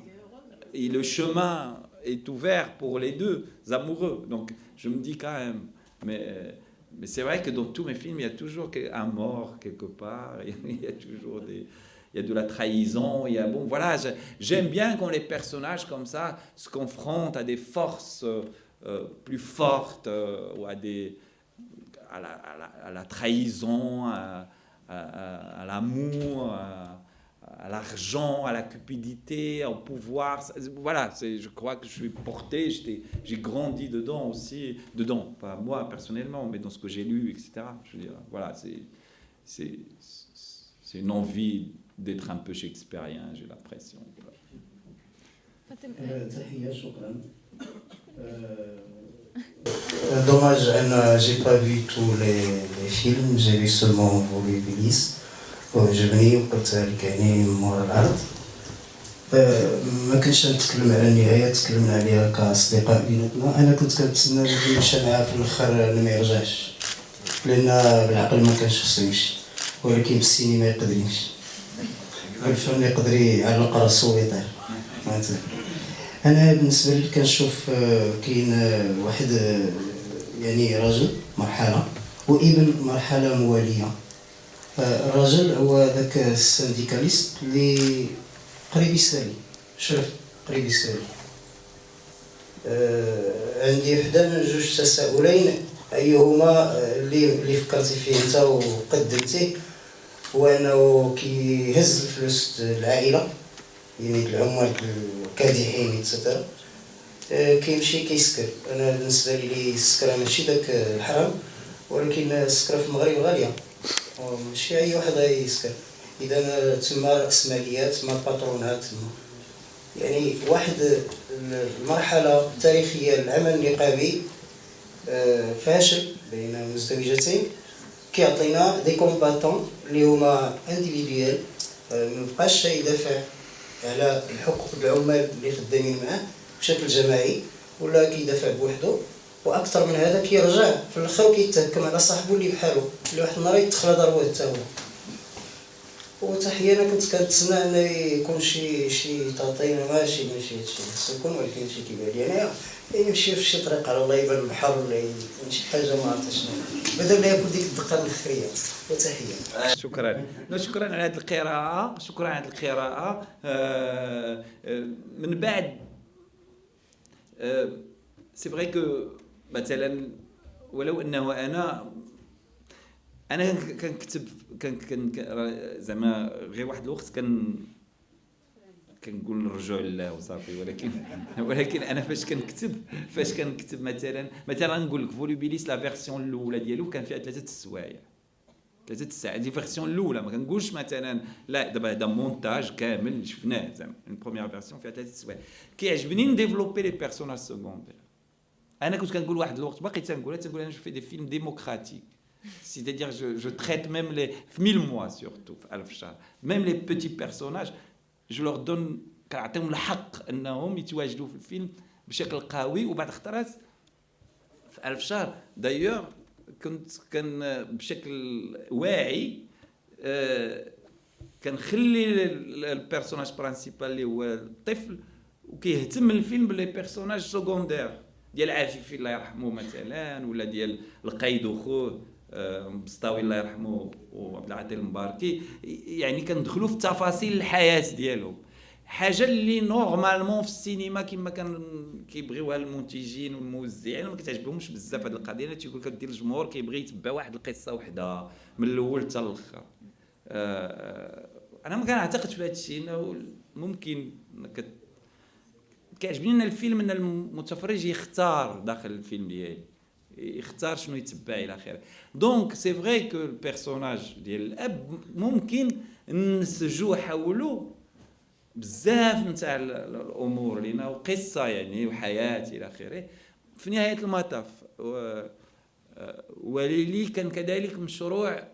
Et le chemin est ouvert pour les deux amoureux. Donc, je me dis quand même, mais c'est vrai que dans tous mes films, il y a toujours un mort quelque part, il y a toujours il y a de la trahison, il y a, bon, voilà, j'aime bien quand les personnages comme ça se confrontent à des forces plus fortes, ou à la trahison, à l'amour, à l'argent, à la cupidité, au pouvoir. Voilà, je crois que je suis porté, j'ai grandi dedans aussi, pas moi personnellement, mais dans ce que j'ai lu, etc. Je veux dire, voilà, c'est une envie d'être un peu shakespearien, j'ai l'impression. Dommage, j'ai pas vu tous les films, j'ai vu seulement Volubilis. وعجبني وقلت لك يعني مورا العرض ما كنتش نتكلم على النهايه، تكلمنا عليها كاصدقاء بيناتنا. انا كنت كنتسنى اللي مشى معاه في الاخر ما يرجعش، لان بالعقل ما كانش خصو يمشي، ولكن بالسينما يقدر يمشي، الفن يقدر يعلق راسو ويطير. انا بالنسبه لي كنشوف كاين واحد يعني راجل مرحله وابن مرحله مواليه. الراجل هو ذاك السنديكاليست اللي قريب يسالي، شرف قريب يسالي. عندي وحده من جوج تساؤلين، ايهما اللي فكرتي فيه انت وقدمتيه، هو انه كيهز الفلوس العائله، يعني العمال الكادحين اكسترا، كيمشي كيسكر. انا بالنسبه لي السكره ماشي داك الحرام، ولكن السكره في المغرب غاليه، ماشي اي واحد غيسكر. اذا تما راسماليات، تما باترونات، يعني واحد المرحله التاريخيه للعمل النقابي فاشل بين مزدوجتين، كيعطينا دي كومباتون اللي هما انديفيديوال، مابقاش يدافع على الحقوق العمال اللي خدامين معاه بشكل جماعي، ولا كيدافع بوحدو. واكثر من هذا كيرجع في الاخر وكيتهكم على صاحبو اللي بحالو، اللي واحد النهار يدخل ضربه حتى هو. وتحيه، انا كنت كنتسنى ان يكون شي تعطينا ماشي هادشي خصو يكون، ولكن شي كيبان لي انايا يمشي في شي طريق على الله يبان البحر، ولا شي حاجه ما عرفتش شنو، بدل ما ياكل ديك الدقه الاخريه. وتحيه. شكرا على هذه القراءه، شكرا على هذه القراءه. من بعد سي فري كو مثلا، ولو انه انا كنكتب زعما غير واحد الوقت كنقول نرجعوا لله وصافي، ولكن انا فاش كنكتب مثلا نقول لك فولوبيليس لا فيرسيون الاولى ديالو كان فيها 3 السوايع، 3 ساعات دي فيرسيون الاولى ما كنقولش مثلا لا دابا هذا مونتاج كامل شفناه زعما البروميير فيرسيون فيها 3 سوايع كيعجبني نديفلوبي لي بيرسوناج سكوندير انا كنت كنقول واحد الوقت باقي تنقول انا جو في دي فيلم ديموكراتيك c'est-à-dire je traite même les 1000 mois surtout في 1000 شهر même les petits personnages je leur donne كنعطيهم الحق انهم يتواجدوا في الفيلم بشكل قوي وبعد اختارات في 1000 شهر دايوغ كان بشكل واعي كنخلي البيرسوناج برينسيبال اللي هو الطفل وكيهتم الفيلم باللي بيرسوناج سكوندير ديال عفيفي الله يرحمه مثلا ولا ديال القايد وخوه مصطاوي الله يرحمه وعبد العاطي المباركي يعني كندخلوا في تفاصيل الحياه ديالهم حاجه اللي نورمالمون في السينما كما كان كيبغيوها المنتجين والموزعين ما كتعجبهمش بزاف هذه القضيه اللي تيقول لك دير الجمهور كيبغي يتبع واحد القصه وحده من الاول حتى الاخر انا ما كنعتقدش في هذا الشيء انه ممكن كيعجبني ان الفيلم ان المتفرج يختار داخل الفيلم ديالي يختار شنو يتبع الى اخره دونك سي فري كو البيرسوناج ديال الاب ممكن نسجو حولو بزاف نتاع الامور لينا وقصه يعني وحياه الى اخره في نهايه المطاف ولي كان كذلك مشروع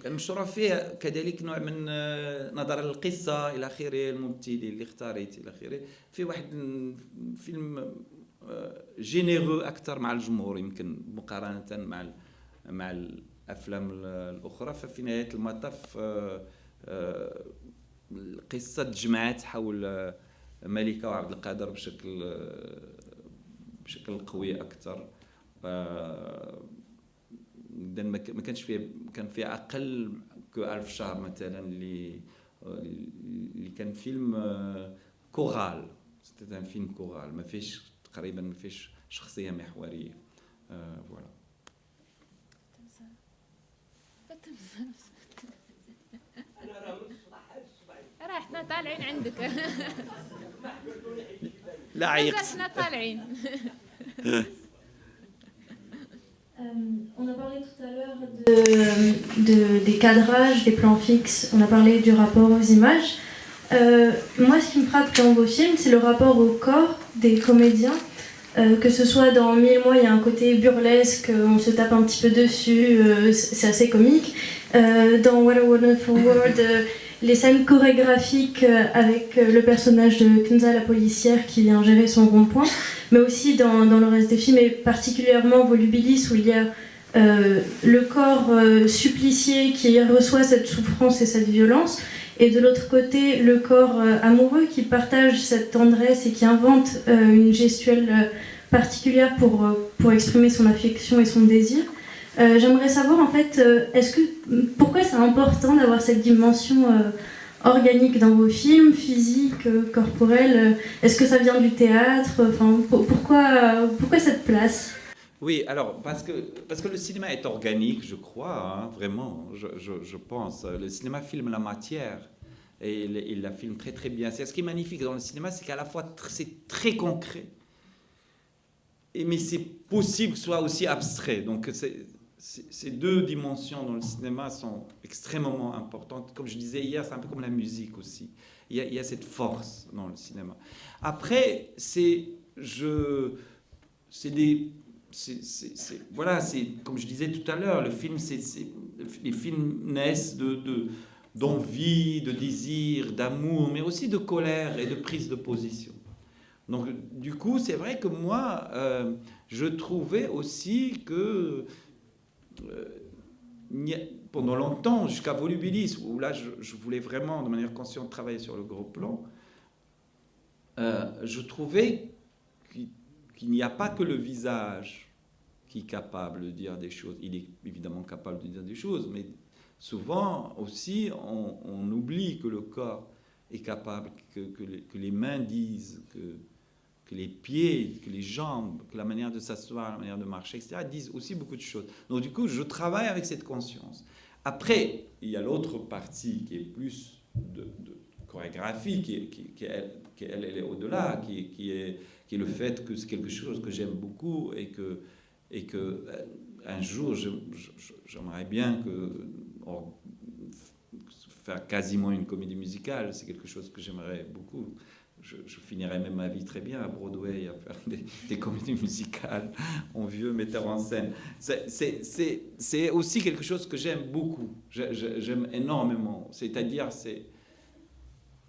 المشروع فيه كذلك نوع من نظر للقصه الى اخره الممثلين اللي اختاريت الى اخره في واحد فيلم جينيرو اكثر مع الجمهور يمكن مقارنه مع الافلام الاخرى ففي نهايه المطاف القصه تجمعات حول ملكه وعبد القادر بشكل قوي اكثر ما كانش فيه كان فيه اقل كو 1000 شهر مثلا اللي كان فيلم كورال c'était un film choral ما فيش تقريبا ما فيش شخصيه محوريه فوالا راه احنا طالعين عندك لا عيقت احنا طالعين On a parlé tout à l'heure des cadrages, des plans fixes, on a parlé du rapport aux images. Moi, ce qui me frappe dans vos films, c'est le rapport au corps des comédiens. Que ce soit dans 1000 mois, il y a un côté burlesque, on se tape un petit peu dessus, c'est assez comique. Dans What a Wonderful World, les scènes chorégraphiques avec le personnage de Kenza, la policière, qui vient gérer son rond-point, mais aussi dans le reste des films, et particulièrement Volubilis, où il y a le corps supplicié qui reçoit cette souffrance et cette violence, et de l'autre côté, le corps amoureux qui partage cette tendresse et qui invente une gestuelle particulière pour exprimer son affection et son désir. J'aimerais savoir en fait, pourquoi c'est important d'avoir cette dimension organique dans vos films, physique, corporelle. Est-ce que ça vient du théâtre? Enfin, pourquoi cette place? Oui, alors parce que le cinéma est organique, je crois, hein, vraiment, je pense. Le cinéma filme la matière et il la filme très très bien. Ce qui est magnifique dans le cinéma, c'est qu'à la fois c'est très concret, mais c'est possible que ce soit aussi abstrait. Donc ces deux dimensions dans le cinéma sont extrêmement importantes. Comme je disais hier, c'est un peu comme la musique aussi. Il y a cette force dans le cinéma. Après, voilà, c'est comme je disais tout à l'heure, les films naissent d'envie, de désir, d'amour, mais aussi de colère et de prise de position. Donc, du coup, c'est vrai que moi, je trouvais aussi que pendant longtemps, jusqu'à Volubilis, où là, je voulais vraiment, de manière consciente, travailler sur le gros plan, je trouvais qu'il n'y a pas que le visage qui est capable de dire des choses. Il est évidemment capable de dire des choses, mais souvent aussi, on oublie que le corps est capable, que les mains disent, que les pieds, que les jambes, que la manière de s'asseoir, la manière de marcher, etc., disent aussi beaucoup de choses. Donc du coup, je travaille avec cette conscience. Après, il y a l'autre partie qui est plus de chorégraphie, qui elle est au-delà, qui est le fait que c'est quelque chose que j'aime beaucoup et que un jour, j'aimerais bien faire quasiment une comédie musicale. C'est quelque chose que j'aimerais beaucoup. Je finirais même ma vie très bien à Broadway à faire des comédies musicales en vieux metteur en scène. C'est aussi quelque chose que j'aime beaucoup. J'aime énormément. C'est-à-dire,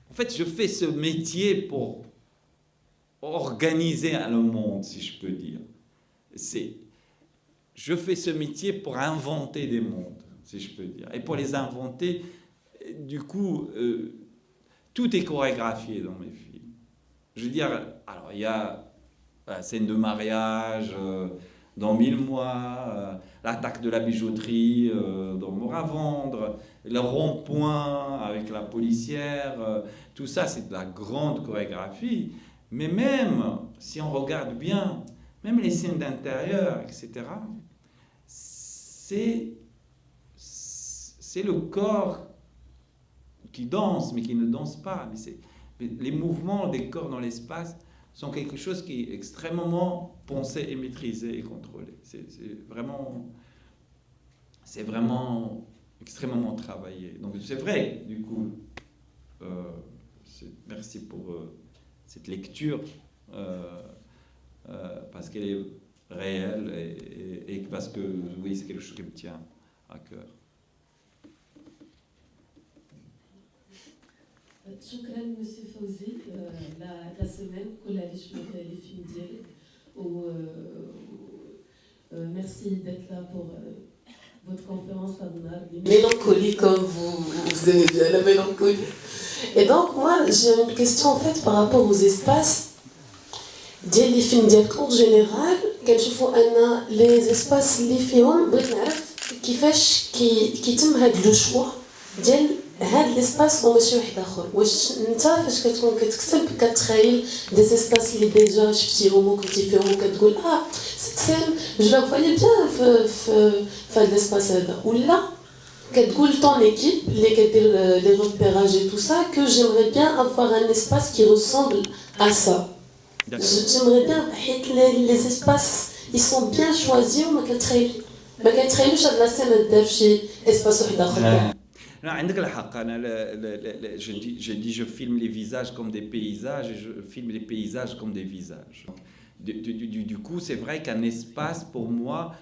en fait, je fais ce métier pour organiser le monde, si je peux dire. Je fais ce métier pour inventer des mondes, si je peux dire. Et pour les inventer, du coup, tout est chorégraphié dans mes films. Je veux dire, alors il y a la scène de mariage dans 1000 mois, l'attaque de la bijouterie dans Mort à vendre, le rond-point avec la policière, tout ça c'est de la grande chorégraphie. Mais même si on regarde bien, même les scènes d'intérieur, etc., c'est le corps qui danse, mais qui ne danse pas. Mais les mouvements des corps dans l'espace sont quelque chose qui est extrêmement pensé et maîtrisé et contrôlé. C'est vraiment extrêmement travaillé. Donc c'est vrai, du coup, merci pour cette lecture, parce qu'elle est réelle et parce que oui, c'est quelque chose qui me tient à cœur. شكرا مسيو فوزي لا سيمين كل اللي شفنا لي فيلم ديالك و merci d'être là pour votre conférence mélancolique comme vous aimez bien la mélancolie. Et donc moi j'ai une question en fait par rapport aux espaces ديال لي فيلم ديالك en général كنشوفوا ان les espaces اللي فيهم بغيت نعرف كيفاش كيتم هذا لو شوا ديال هاد l'espace وماشي واحد اخر. واش انت فاش كتكون كتكتب كتخيل دي اسباس اللي ديجا شفتيهم وكنتي فيهم كتقول سين جو لا فوالي بيان في هاد l'espace هذا، ولا كتقول طون ايكيب اللي كدير لي repérages et tout ça que j'aimerais bien avoir un espace qui ressemble à ça. J'aimerais bien حيت les espaces ils sont bien choisis وما كتخيلوش هاد لا سين ما دار شي espace واحد اخر. Non, je dis je filme les visages comme des paysages et je filme les paysages comme des visages. Du coup, c'est vrai qu'un espace pour moi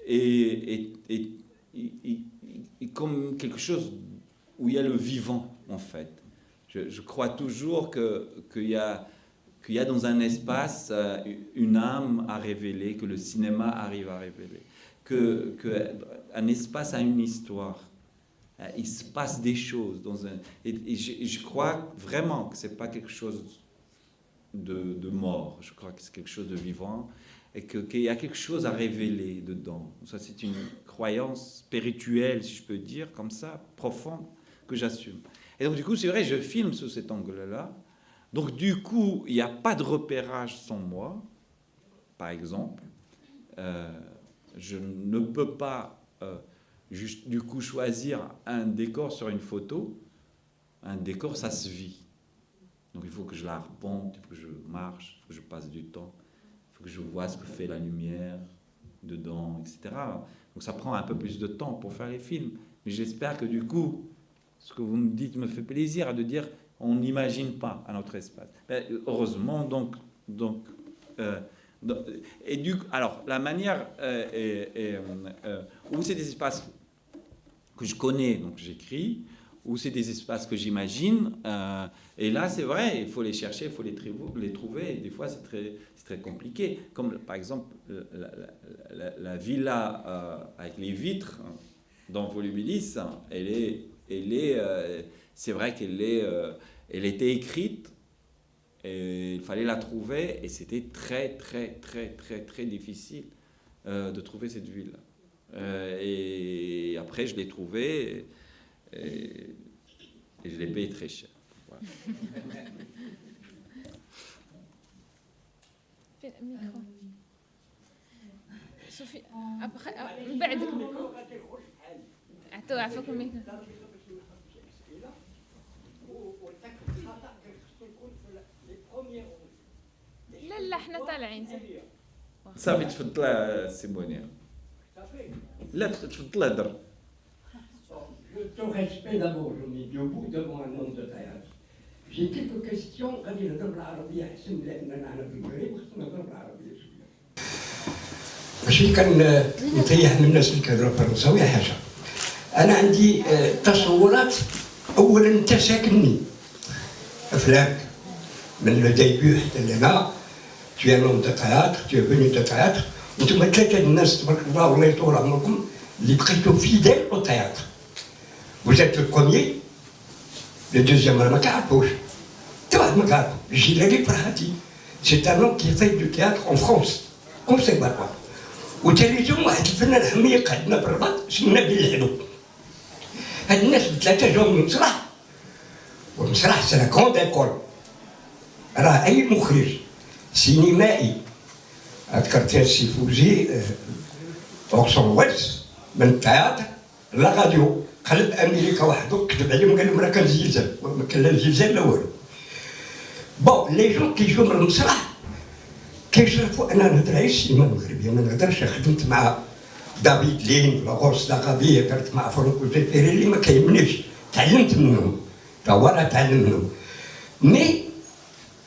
est comme quelque chose où il y a le vivant en fait. Je crois toujours qu'il y a dans un espace une âme à révéler, que le cinéma arrive à révéler, qu'un espace a une histoire. Il se passe des choses et je crois vraiment que c'est pas quelque chose de mort. Je crois que c'est quelque chose de vivant et qu'il y a quelque chose à révéler dedans. Ça, c'est une croyance spirituelle, si je peux dire, comme ça, profonde, que j'assume. Et donc, du coup, c'est vrai, je filme sous cet angle-là. Donc, du coup, il n'y a pas de repérage sans moi, par exemple. Je ne peux pas... juste du coup choisir un décor sur une photo. Un décor, ça se vit. Donc il faut que je la arpente, il faut que je marche, il faut que je passe du temps, il faut que je vois ce que fait la lumière dedans, etc. Donc ça prend un peu plus de temps pour faire les films. Mais j'espère que du coup, ce que vous me dites me fait plaisir de dire on n'imagine pas un autre espace. Mais heureusement, et alors, la manière où c'est des espaces que je connais, donc j'écris, ou c'est des espaces que j'imagine, et là c'est vrai, il faut les chercher, il faut les trouver, et des fois c'est très compliqué. Comme par exemple la villa avec les vitres dans Volubilis, c'est vrai elle était écrite, et il fallait la trouver, et c'était très difficile de trouver cette ville. Et après, je l'ai trouvée, et je l'ai payée très cher. Voilà. Sophie, après, بعدك عفاكم الميكرو. لا احنا طالعين صافي تفضل سي منير. لا تفضل هضر. Tout respect d'abord, je mets debout devant un homme de théâtre. J'ai quelques questions. غادي نهضر بالعربية أحسن لأن أنا في المغرب خصني نهضر بالعربية شوية. ماشي كنطيح من الناس اللي كيهضروا فرنساوي حاجة. أنا عندي تصورات. أولا أنت ساكنني. أفلاك من لو ديبيو حتى لهنا. Tu es un homme de théâtre, tu es venu de théâtre. وانتم ثلاثة الناس تبارك الله والله يطول عمركم اللي بقيتوا fidèles au théâtre. Vous êtes le premier, le deuxième ما كعرفوش. حتى واحد ما كعرفو. الجيلاني فرحاتي. C'est un homme qui fait du théâtre en France. conservatoire. وثالثهم واحد الفنان حميق عندنا في الرباط اسمه نبيل الحلو. هاد الناس بثلاثة جاو من المسرح. والمسرح سي لا كروند ايكول. راه أي مخرج سينمائي ذكرت السي فوزي أورسون ويلز من التياتر لا راديو قلب أمريكا وحده كتب عليهم قال لهم راه كان زلزال ما كان لا زلزال لا والو. بون لي جون كيجيو من المسرح كيشرفوا أنا نهضر على السينما المغربية ما نهضرش. خدمت مع دافيد لين لاغوس لاغابي درت مع فرانكو زيفيري اللي ما كيهمنيش تعلمت منهم تا هو راه تعلم منهم. مي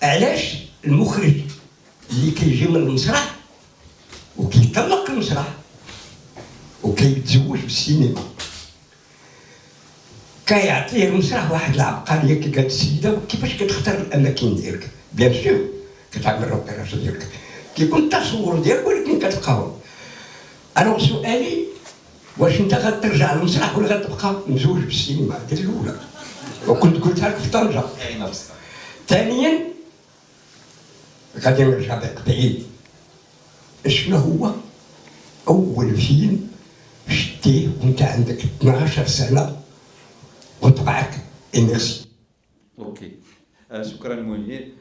علاش المخرج اللي كيجي من المسرح وكيطلق المسرح وكيتزوج بالسينما كيعطيه المسرح واحد العبقريه كي قالت السيده كيفاش كتختار الاماكن ديالك. بيان سور كتعمل الروبيراج ديالك كيكون التصور ديالك ولكن كتلقاهم. الوغ سؤالي واش انت غترجع للمسرح ولا غتبقى مزوج بالسينما؟ هذه الاولى وكنت قلتها لك في طنجه. ثانيا غادي نرجع بك بعيد. شنو هو أول فيلم شتيه وأنت عندك 12 سنة وطبعك إميرسي؟ أوكي شكرا منير.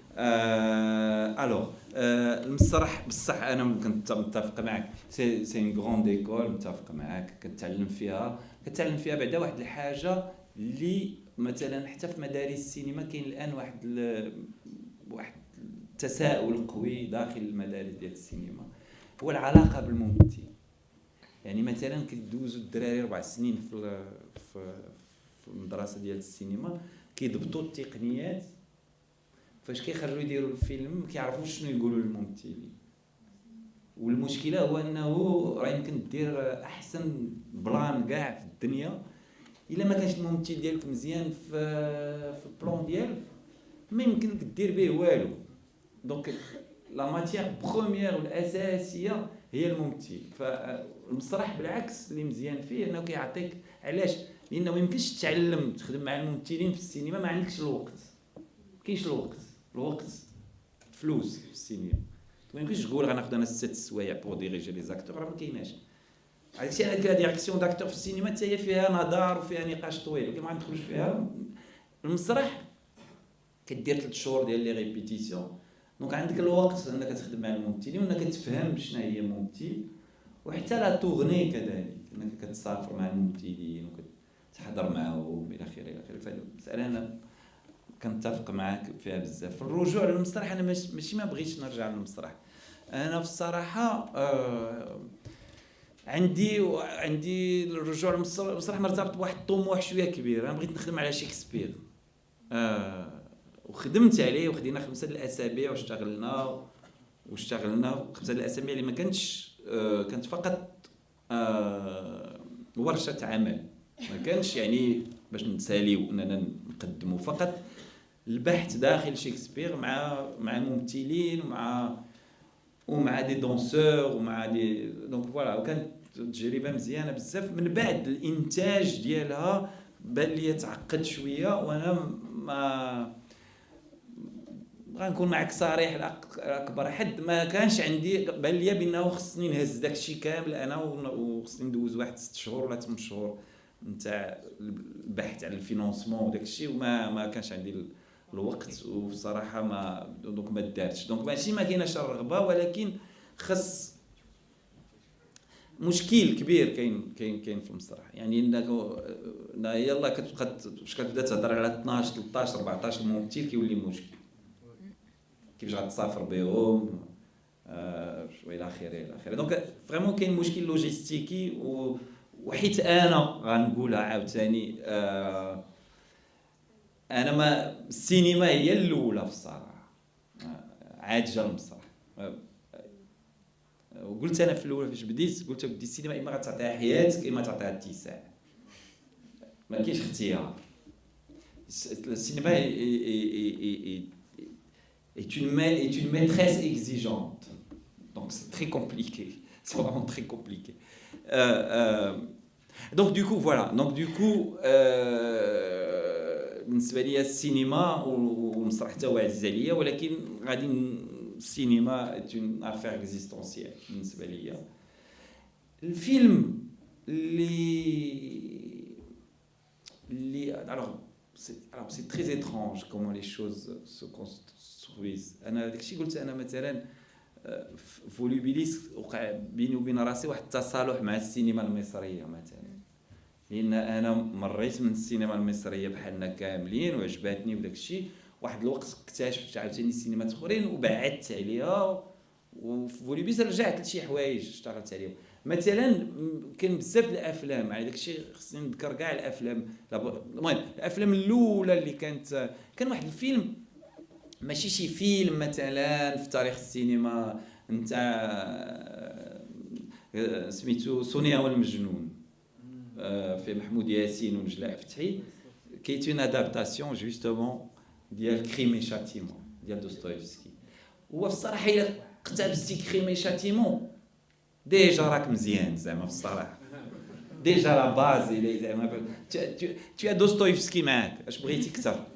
ألوغ المسرح بصح أنا كنت متفق معك. سي اون غروند ايكول متفق معك كتعلم فيها بعدا واحد الحاجة اللي مثلا حتى في مدارس السينما كاين الآن واحد تساؤل قوي داخل المدارس ديال السينما هو العلاقه بالممثل. يعني مثلا كيدوزوا الدراري 4 سنين في المدرسه ديال السينما كيضبطوا التقنيات فاش كيخرجوا يديروا الفيلم ما كيعرفوش شنو يقولوا للممثلين. والمشكله هو انه راه يمكن دير احسن بلان كاع في الدنيا الا ما كانش الممثل ديالك مزيان في البلان ديالك ما يمكن لك دير به والو. دونك لا ماتيير بروميير والاساسيه هي الممثل. فالمسرح بالعكس اللي مزيان فيه انه كيعطيك علاش لانه ما يمكنش تتعلم تخدم مع الممثلين في السينما ما عندكش الوقت. كاينش الوقت فلوس في السينما. ما يمكنش تقول غناخذ انا 6 سوايع بور ديريجي لي زاكتور راه ما كايناش. عرفتي هذيك لا ديريكسيون داكتور في السينما حتى هي فيها نظر وفيها نقاش طويل ولكن ما غندخلوش فيها. المسرح كدير 3 شهور ديال لي ريبيتيسيون دونك عندك الوقت انك تخدم مع الممثلين وانك تفهم شنو هي الممثل وحتى لا توغني كذلك انك كتسافر مع الممثلين وكتحضر معهم الى اخره الى اخره. فهاد المساله انا كنتفق معاك فيها بزاف. في الرجوع للمسرح انا ماشي ما بغيتش نرجع للمسرح. انا في الصراحه عندي الرجوع للمسرح مرتبط بواحد الطموح شويه كبير. انا بغيت نخدم على شكسبير وخدمت عليه وخدينا 5 الاسابيع واشتغلنا 5 الاسابيع اللي ما كانتش كانت فقط ورشه عمل. ما كانش يعني باش نساليو اننا نقدموا فقط البحث داخل شكسبير مع ممثلين ومع دي دونسور ومع دي دونك فوالا. وكانت تجربه مزيانه بزاف. من بعد الانتاج ديالها بان لي تعقد شويه وانا ما غنكون معك صريح لاكبر حد ما كانش عندي بان لي بانه خصني نهز داكشي كامل انا وخصني ندوز واحد 6 شهور ولا 8 شهور نتاع البحث على الفينونسمون وداكشي وما كانش عندي الوقت وبصراحه ما دونك ما دارتش. دونك ماشي ما كايناش الرغبه ولكن خص مشكل كبير كاين في المسرح. يعني انك يلا كتبقى باش كتبدا تهضر على 12 13 14 ممثل كيولي مشكل كيفاش غتسافر بهم شويه الى اخره الى اخره. دونك فريمون كاين مشكل لوجيستيكي وحيت انا غنقولها عاوتاني انا ما السينما هي الاولى في الصراحه عاد جا المسرح وقلت انا في الاول فاش بديت قلت بدي السينما اما غتعطيها حياتك اما تعطيها اتساع ما كاينش اختيار السينما est une maîtresse exigeante donc c'est très compliqué c'est vraiment très compliqué donc du coup voilà donc du coup بالنسبه لي السينما والمسرح حتى هو عزيز عليا ولكن غادي السينما est une affaire existentielle بالنسبه ليا الفيلم alors c'est très étrange comment les choses se construisent انا داكشي قلت انا مثلا فولوبيليس وقع بيني وبين راسي واحد التصالح مع السينما المصريه مثلا لان انا مريت من السينما المصريه بحالنا كاملين وعجباتني وداك الشيء واحد الوقت اكتشفت عاوتاني سينمات اخرين وبعدت عليها وفي فولوبيليس رجعت لشي حوايج اشتغلت عليهم مثلا كاين بزاف الافلام على داك الشيء خصني نذكر كاع الافلام المهم الافلام الاولى اللي كانت كان واحد الفيلم ماشي شي فيلم مثلا في تاريخ السينما نتاع سميتو سونيا والمجنون في محمود ياسين ونجلاء فتحي كايت اون ادابتاسيون جوستومون ديال كريم اي شاتيمون ديال دوستويفسكي هو في الصراحه الا اقتبستي كريم اي شاتيمون ديجا راك مزيان زعما في الصراحه ديجا لا باز اللي زعما تو دوستويفسكي معاك اش بغيتي اكثر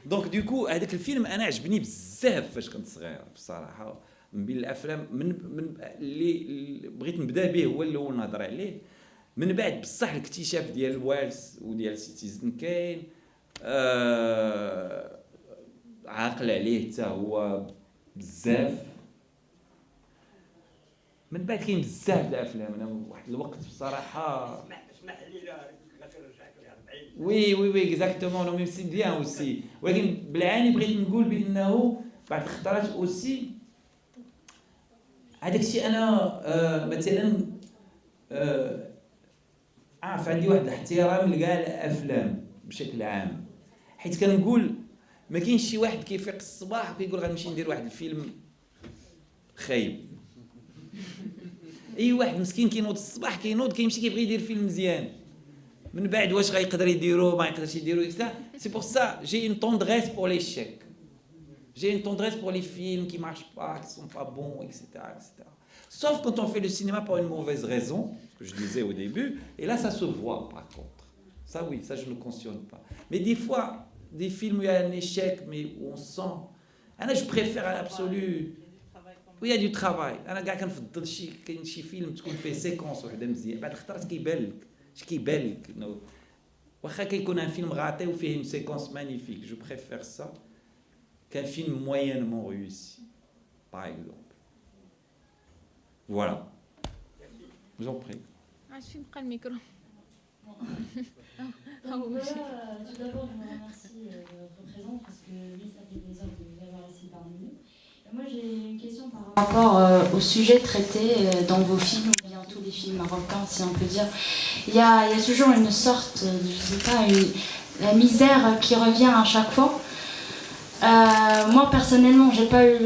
دونك دوكو هذاك الفيلم انا عجبني بزاف فاش كنت صغير بصراحه من بين الافلام من اللي بغيت نبدا به هو الاول نهضر عليه من بعد بصح الاكتشاف ديال الوالس وديال سيتيزن كاين عاقل عليه حتى هو بزاف من بعد كاين بزاف الافلام انا واحد الوقت بصراحه اسمح لي لا غترجعك ل 40 وي اكزاكتومون نو ميم سي بيان اوسي ولكن بالعاني بغيت نقول بانه بعض الخطرات اوسي هذاك الشيء انا مثلا عارف عندي واحد الاحترام لكاع الافلام بشكل عام حيت كنقول ما كاينش شي واحد كيفيق الصباح وكيقول غنمشي ندير واحد الفيلم خايب اي واحد مسكين كينوض الصباح كينوض كيمشي كيبغي يدير فيلم مزيان من بعد واش غيقدر يديرو ما يقدرش يديرو اكسترا سي بور سا جي اون توندريس بور ليشيك j'ai une tendresse pour les films qui marchent pas qui sont pas bons etc sauf quand on fait le cinéma pour une mauvaise raison ce que je disais au début et là ça se voit par contre ça oui ça je ne cautionne pas mais des fois des films où il y a un échec mais où on sent je préfère à l'absolu où il y a du travail انا كاع كنفضل كاين شي فيلم تكون فيه سيكونس وحده مزيان بعد الخطرات كيبان لك واخا كيكون ان فيلم غاطي وفيه une séquence magnifique je préfère ça qu'un film moyennement réussi par exemple voilà je vous en prie je suis près le micro tout d'abord je vous remercie de votre présence parce que oui ça fait plaisir de vous avoir ici parmi nous. Moi j'ai une question par rapport au sujet traité dans vos films, ou bien tous les films marocains si on peut dire. Il y a toujours une sorte, je sais pas, la misère qui revient à chaque fois. Moi personnellement j'ai pas eu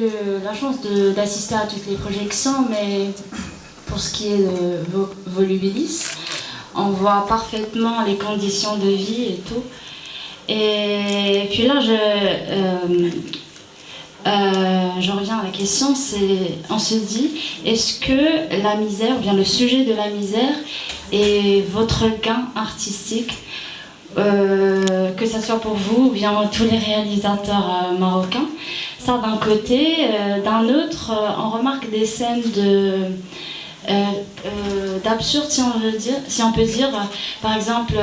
la chance d'assister à toutes les projections, mais pour ce qui est de Volubilis, on voit parfaitement les conditions de vie et tout. Et puis là je reviens à la question, on se dit, est-ce que la misère, ou bien le sujet de la misère est votre gain artistique, que ce soit pour vous ou bien tous les réalisateurs marocains? Ça d'un côté. D'un autre, on remarque des scènes d'absurde si on peut dire. Par exemple,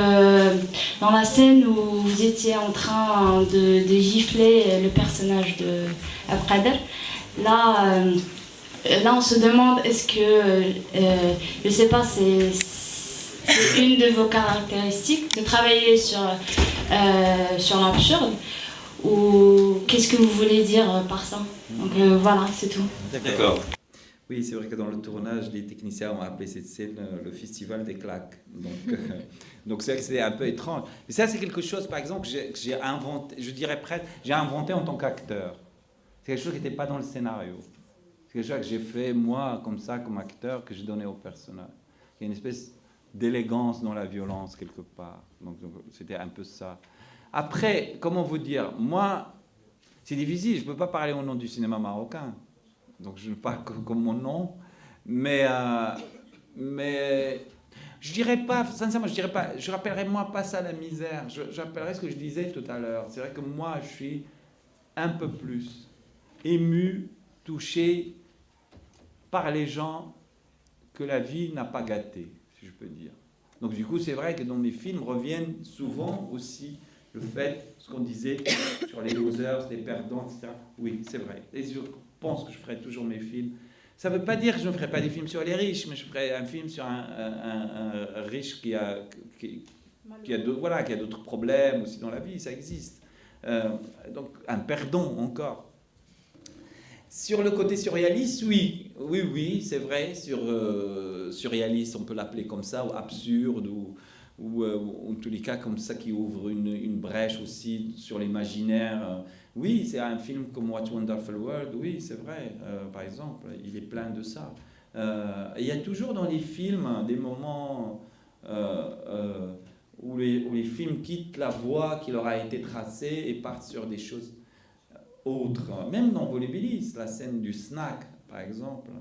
dans la scène où vous étiez en train de gifler le personnage de Abqader, là on se demande est-ce que je sais pas, c'est une de vos caractéristiques de travailler sur l'absurde, ou qu'est-ce que vous voulez dire par ça? Donc voilà, c'est tout. D'accord. Oui, c'est vrai que dans le tournage, les techniciens ont appelé cette scène le festival des claques. Donc c'est vrai que c'est un peu étrange. Mais ça, c'est quelque chose, par exemple, que j'ai inventé, je dirais presque, j'ai inventé en tant qu'acteur. C'est quelque chose qui n'était pas dans le scénario. C'est quelque chose que j'ai fait, moi, comme ça, comme acteur, que j'ai donné au personnage. Il y a une espèce d'élégance dans la violence, quelque part. Donc c'était un peu ça. Après, comment vous dire, moi, c'est difficile, je ne peux pas parler au nom du cinéma marocain. Donc je ne parle que comme mon nom, mais je dirais pas, sincèrement, je rappellerai moi pas ça la misère, j'appellerai ce que je disais tout à l'heure. C'est vrai que moi je suis un peu plus ému, touché par les gens que la vie n'a pas gâté, si je peux dire. Donc du coup c'est vrai que dans mes films reviennent souvent aussi le fait, ce qu'on disait sur les losers, les perdants, etc. Oui, c'est vrai. Et je pense que je ferai toujours mes films. Ça ne veut pas dire que je ne ferai pas des films sur les riches, mais je ferai un film sur un riche qui a d'autres problèmes aussi dans la vie, ça existe. Donc un perdant encore. Sur le côté surréaliste, oui, c'est vrai. Surréaliste, on peut l'appeler comme ça, ou absurde, ou en tous les cas comme ça qui ouvre une brèche aussi sur l'imaginaire. Oui, c'est un film comme What Wonderful World, oui, c'est vrai, par exemple, il est plein de ça. Il y a toujours dans les films des moments où les films quittent la voie qui leur a été tracée et partent sur des choses autres. Même dans Volubilis, la scène du snack, par exemple,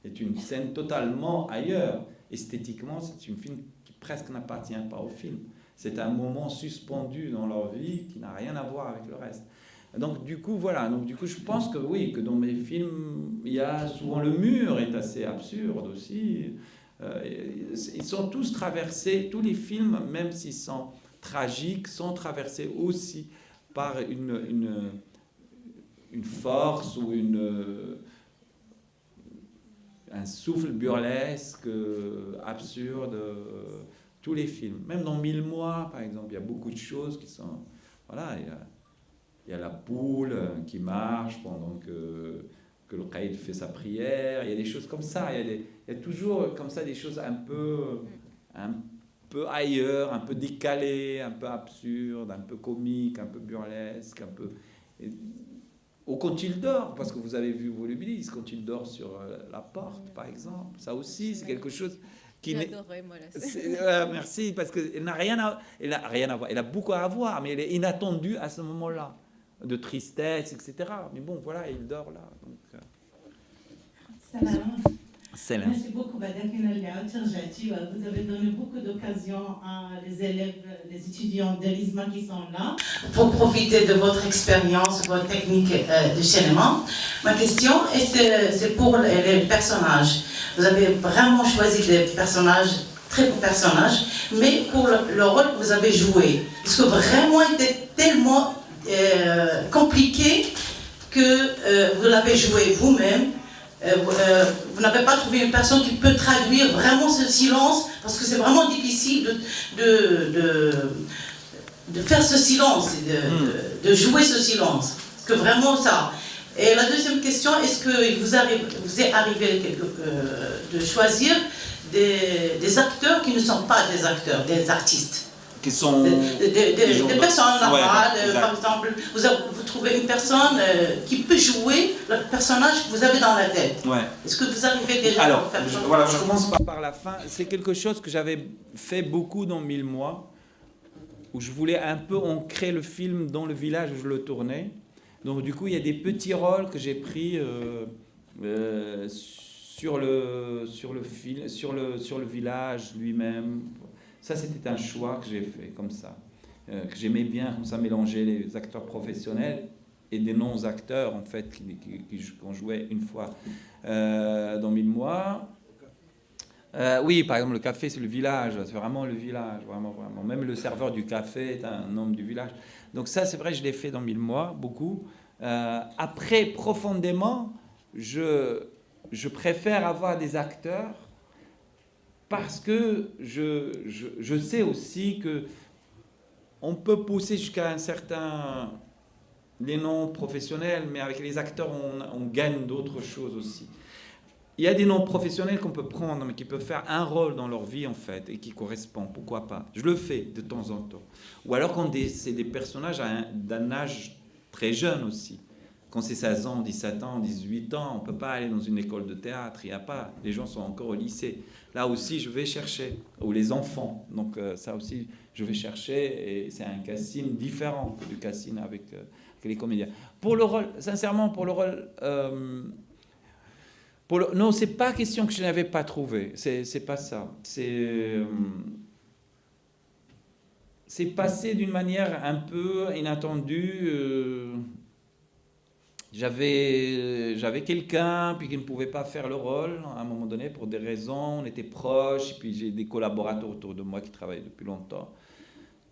est une scène totalement ailleurs. Esthétiquement, c'est un film qui presque n'appartient pas au film. C'est un moment suspendu dans leur vie qui n'a rien à voir avec le reste. Donc du coup, voilà. Donc du coup, je pense que oui, que dans mes films, il y a souvent le mur est assez absurde aussi. Ils sont tous traversés, tous les films, même s'ils sont tragiques, sont traversés aussi par une force ou un souffle burlesque, absurde. Tous les films, même dans 1000 mois, par exemple, il y a beaucoup de choses qui sont... Voilà, il y a la poule qui marche pendant que le Qaïd fait sa prière, il y a des choses comme ça, il y a toujours comme ça des choses un peu ailleurs, un peu décalées, un peu absurdes, un peu comiques, un peu burlesques, un peu... Ou quand il dort, parce que vous avez vu Volubilis, quand il dort sur la porte, par exemple, ça aussi, c'est quelque chose... J'adorerais, moi, la scène. Merci, parce qu'elle n'a rien à voir. Elle a beaucoup à voir, mais elle est inattendue à ce moment-là, de tristesse, etc. Mais bon, voilà, il dort là. Donc, Salam. Merci beaucoup, Madame Kenaliao Tirjati. Vous avez donné beaucoup d'occasions à les élèves, les étudiants de l'ISMA qui sont là, pour profiter de votre expérience, votre technique de cinéma. Ma question, c'est pour les personnages. Vous avez vraiment choisi des personnages, très beaux personnages, mais pour le rôle que vous avez joué, est-ce que vraiment était tellement compliqué que vous l'avez joué vous-même? Vous n'avez pas trouvé une personne qui peut traduire vraiment ce silence, parce que c'est vraiment difficile de faire ce silence, de jouer ce silence. Parce que vraiment ça. Et la deuxième question, est-ce que vous est arrivé de choisir des acteurs qui ne sont pas des acteurs, des artistes, qui sont des personnes normales, par exemple, vous trouvez une personne qui peut jouer le personnage que vous avez dans la tête. Ouais. Est-ce que vous arrivez déjà à faire ça? Voilà, je commence par la fin. C'est quelque chose que j'avais fait beaucoup dans 1000 mois, où je voulais un peu ancrer le film dans le village où je le tournais. Donc du coup, il y a des petits rôles que j'ai pris sur le village lui-même. Ça, c'était un choix que j'ai fait comme ça, que j'aimais bien, comme ça, mélanger les acteurs professionnels et des non-acteurs, en fait, qu'on jouait une fois dans 1000 mois. Oui, par exemple, le café, c'est le village, c'est vraiment le village, vraiment. Même le serveur du café est un homme du village. Donc ça, c'est vrai, je l'ai fait dans 1000 mois, beaucoup. Après, profondément, je préfère avoir des acteurs parce que je sais aussi que on peut pousser jusqu'à un certain... les noms professionnels, mais avec les acteurs, on gagne d'autres choses aussi. il y a des noms professionnels qu'on peut prendre, mais qui peuvent faire un rôle dans leur vie, en fait, et qui correspond, pourquoi pas. Je le fais de temps en temps. Ou alors quand c'est des personnages d'un âge très jeune aussi. Quand c'est 16 ans, 17 ans, 18 ans, on ne peut pas aller dans une école de théâtre, il n'y a pas. Les gens sont encore au lycée. Là aussi, je vais chercher. Ou les enfants. Donc ça aussi, je vais chercher, et c'est un casting différent du casting avec les comédiens. Pour le rôle, sincèrement, pour le rôle... non, c'est pas question que je n'avais pas trouvé. C'est pas ça. C'est passé d'une manière un peu inattendue. J'avais quelqu'un, puis qui ne pouvait pas faire le rôle à un moment donné pour des raisons. On était proches, et puis j'ai des collaborateurs autour de moi qui travaillent depuis longtemps,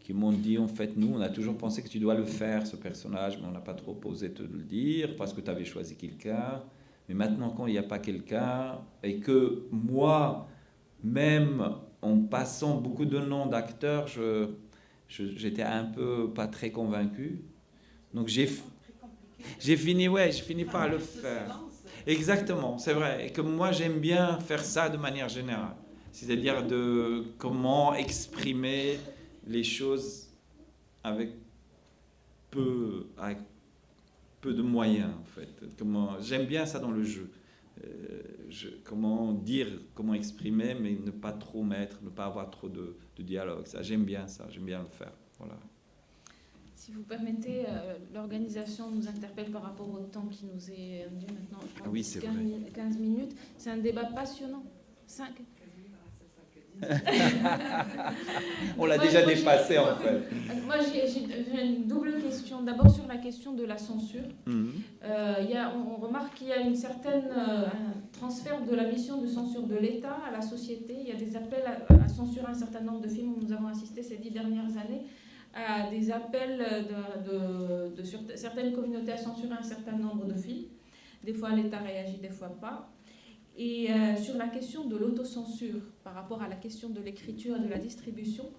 qui m'ont dit, en fait, nous, on a toujours pensé que tu dois le faire, ce personnage, mais on n'a pas trop osé te le dire, parce que tu avais choisi quelqu'un. Mais maintenant, quand il n'y a pas quelqu'un, et que moi, même en passant beaucoup de noms d'acteurs, j'étais un peu pas très convaincu. Donc j'ai fini par le faire. Exactement, c'est vrai. Et que moi, j'aime bien faire ça de manière générale. C'est-à-dire de comment exprimer les choses avec peu de moyens, en fait. J'aime bien ça dans le jeu. Comment dire, comment exprimer, mais ne pas trop mettre, ne pas avoir trop de dialogue. Ça, j'aime bien le faire. Voilà. Si vous permettez, l'organisation nous interpelle par rapport au temps qui nous est dû maintenant. Je crois, 15 minutes. C'est un débat passionnant. 5. On l'a déjà dépassé, en fait. Moi, j'ai une double question. D'abord, sur la question de la censure. On remarque qu'il y a un transfert de la mission de censure de l'État à la société. Il y a des appels à censurer un certain nombre de films. Nous avons assisté ces 10 dernières années à des appels de certaines communautés à censurer un certain nombre de films. Des fois, l'État réagit, des fois pas. Et sur la question de l'autocensure, par rapport à la question de l'écriture et de la distribution,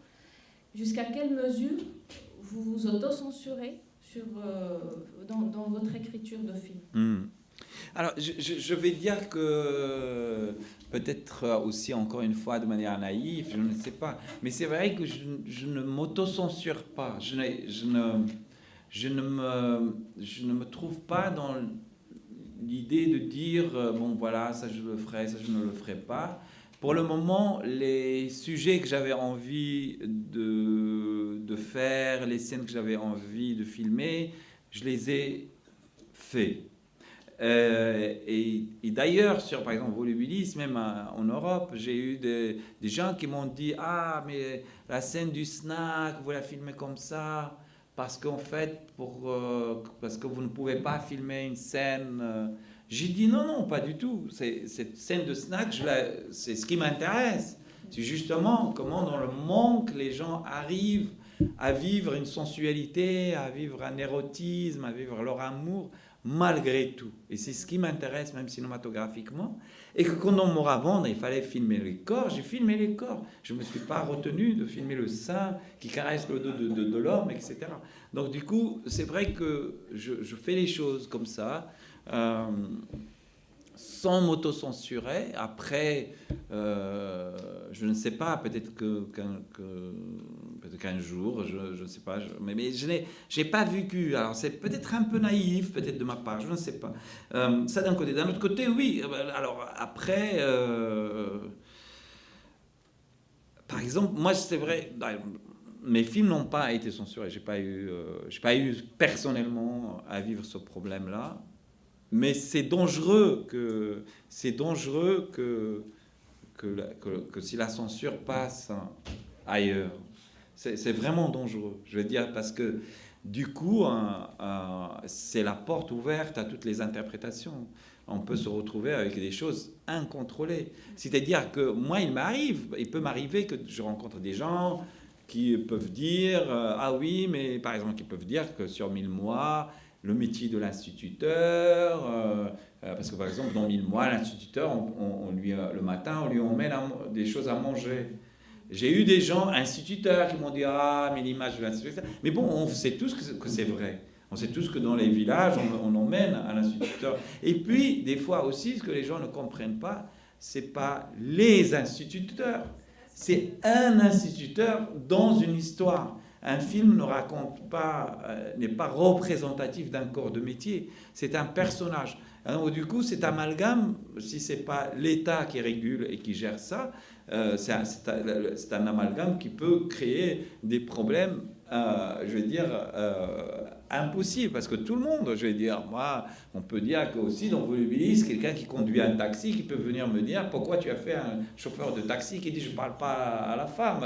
jusqu'à quelle mesure vous vous autocensurez dans votre écriture de film? Alors, je vais dire que peut-être aussi, encore une fois, de manière naïve, je ne sais pas, mais c'est vrai que je ne m'autocensure pas. Je ne me trouve pas dans l'idée de dire, bon voilà, ça je le ferai, ça je ne le ferai pas. Pour le moment, les sujets que j'avais envie de faire, les scènes que j'avais envie de filmer, je les ai faits. Et d'ailleurs, par exemple, Volubilis, même en Europe, j'ai eu des gens qui m'ont dit « Ah, mais la scène du snack, vous la filmez comme ça ?» parce qu'en fait, parce que vous ne pouvez pas filmer une scène. J'ai dit non, pas du tout. Cette scène de snack, c'est ce qui m'intéresse. C'est justement comment dans le manque, les gens arrivent à vivre une sensualité, à vivre un érotisme, à vivre leur amour, malgré tout. Et c'est ce qui m'intéresse, même cinématographiquement. Et que quand on m'aura vendu, il fallait filmer les corps, j'ai filmé les corps. Je ne me suis pas retenu de filmer le sein qui caresse le dos de l'homme, etc. Donc du coup, c'est vrai que je fais les choses comme ça, sans m'autocensurer. Après, je ne sais pas, peut-être qu'un jour, je ne sais pas, mais je n'ai pas vécu. Alors c'est peut-être un peu naïf, peut-être de ma part, je ne sais pas. Ça d'un côté. D'un autre côté, oui. Alors après, par exemple, moi c'est vrai, mes films n'ont pas été censurés. J'ai pas eu personnellement à vivre ce problème-là. Mais c'est dangereux que si la censure passe ailleurs. C'est vraiment dangereux, je veux dire, parce que du coup, c'est la porte ouverte à toutes les interprétations. On peut se retrouver avec des choses incontrôlées. C'est-à-dire que moi, il peut m'arriver que je rencontre des gens qui peuvent dire, ah oui, mais par exemple, qui peuvent dire que sur 1000 mois, le métier de l'instituteur, parce que par exemple, dans 1000 mois, l'instituteur, le matin, on lui emmène des choses à manger. J'ai eu des gens, instituteurs, qui m'ont dit « Ah, mais l'image de l'instituteur... » Mais bon, on sait tous que c'est vrai. On sait tous que dans les villages, on emmène un instituteur. Et puis, des fois aussi, ce que les gens ne comprennent pas, c'est pas les instituteurs, c'est un instituteur dans une histoire. Un film ne raconte pas, n'est pas représentatif d'un corps de métier, c'est un personnage. Alors, du coup, cet amalgame, si ce n'est pas l'État qui régule et qui gère ça, c'est un amalgame qui peut créer des problèmes, je veux dire, impossibles. Parce que tout le monde, je veux dire, moi, on peut dire que aussi dans Volubilis, quelqu'un qui conduit un taxi, qui peut venir me dire pourquoi tu as fait un chauffeur de taxi qui dit je ne parle pas à la femme.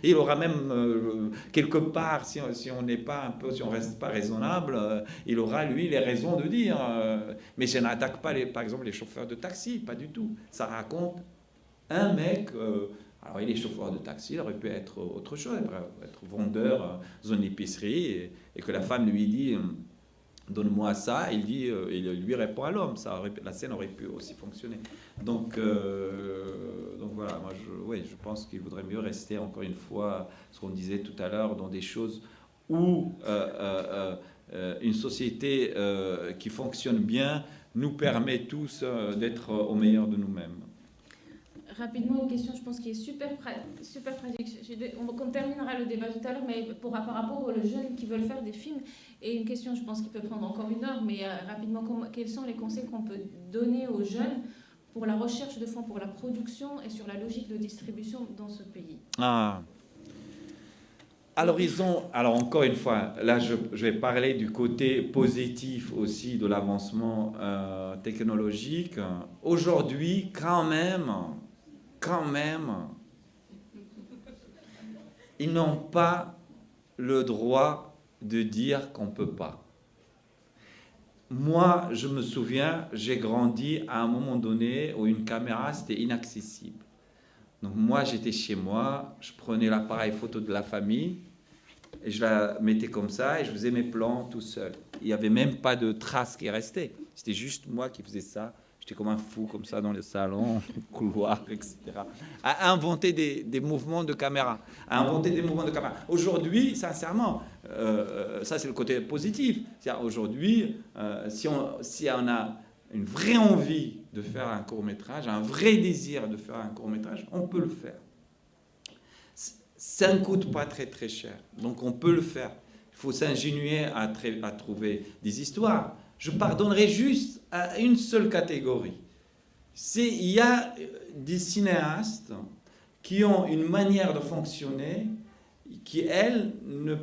Et il aura même, quelque part, si on n'est pas un peu, si on ne reste pas raisonnable, il aura, lui, les raisons de dire. Mais je n'attaque pas, par exemple, les chauffeurs de taxi, pas du tout. Ça raconte un mec, alors il est chauffeur de taxi, il aurait pu être autre chose, il aurait pu être vendeur dans une épicerie, et que la femme lui dit donne-moi ça, il lui répond à l'homme. La scène aurait pu aussi fonctionner. Donc voilà, moi je pense qu'il vaudrait mieux rester encore une fois, ce qu'on disait tout à l'heure, dans des choses où une société qui fonctionne bien nous permet tous d'être au meilleur de nous-mêmes. Rapidement, une question, je pense, qui est super pratique. On terminera le débat tout à l'heure, mais par rapport aux jeunes qui veulent faire des films, et une question, je pense, qui peut prendre encore une heure, mais rapidement, quels sont les conseils qu'on peut donner aux jeunes pour la recherche de fonds, pour la production et sur la logique de distribution dans ce pays? Alors encore une fois, là je vais parler du côté positif aussi de l'avancement technologique. Aujourd'hui, quand même, ils n'ont pas le droit de dire qu'on ne peut pas. Moi, je me souviens, j'ai grandi à un moment donné où une caméra, c'était inaccessible. Donc moi, j'étais chez moi, je prenais l'appareil photo de la famille et je la mettais comme ça et je faisais mes plans tout seul. Il n'y avait même pas de traces qui restaient. C'était juste moi qui faisais ça. J'étais comme un fou, comme ça, dans les salons, couloirs, etc. À inventer des mouvements de caméra. Aujourd'hui, sincèrement, ça c'est le côté positif. Aujourd'hui, si on a une vraie envie de faire un court-métrage, un vrai désir de faire un court-métrage, on peut le faire. Ça ne coûte pas très très cher, donc on peut le faire. Il faut s'ingénier à trouver des histoires. Je pardonnerai juste à une seule catégorie. Il y a des cinéastes qui ont une manière de fonctionner qui, elle, ne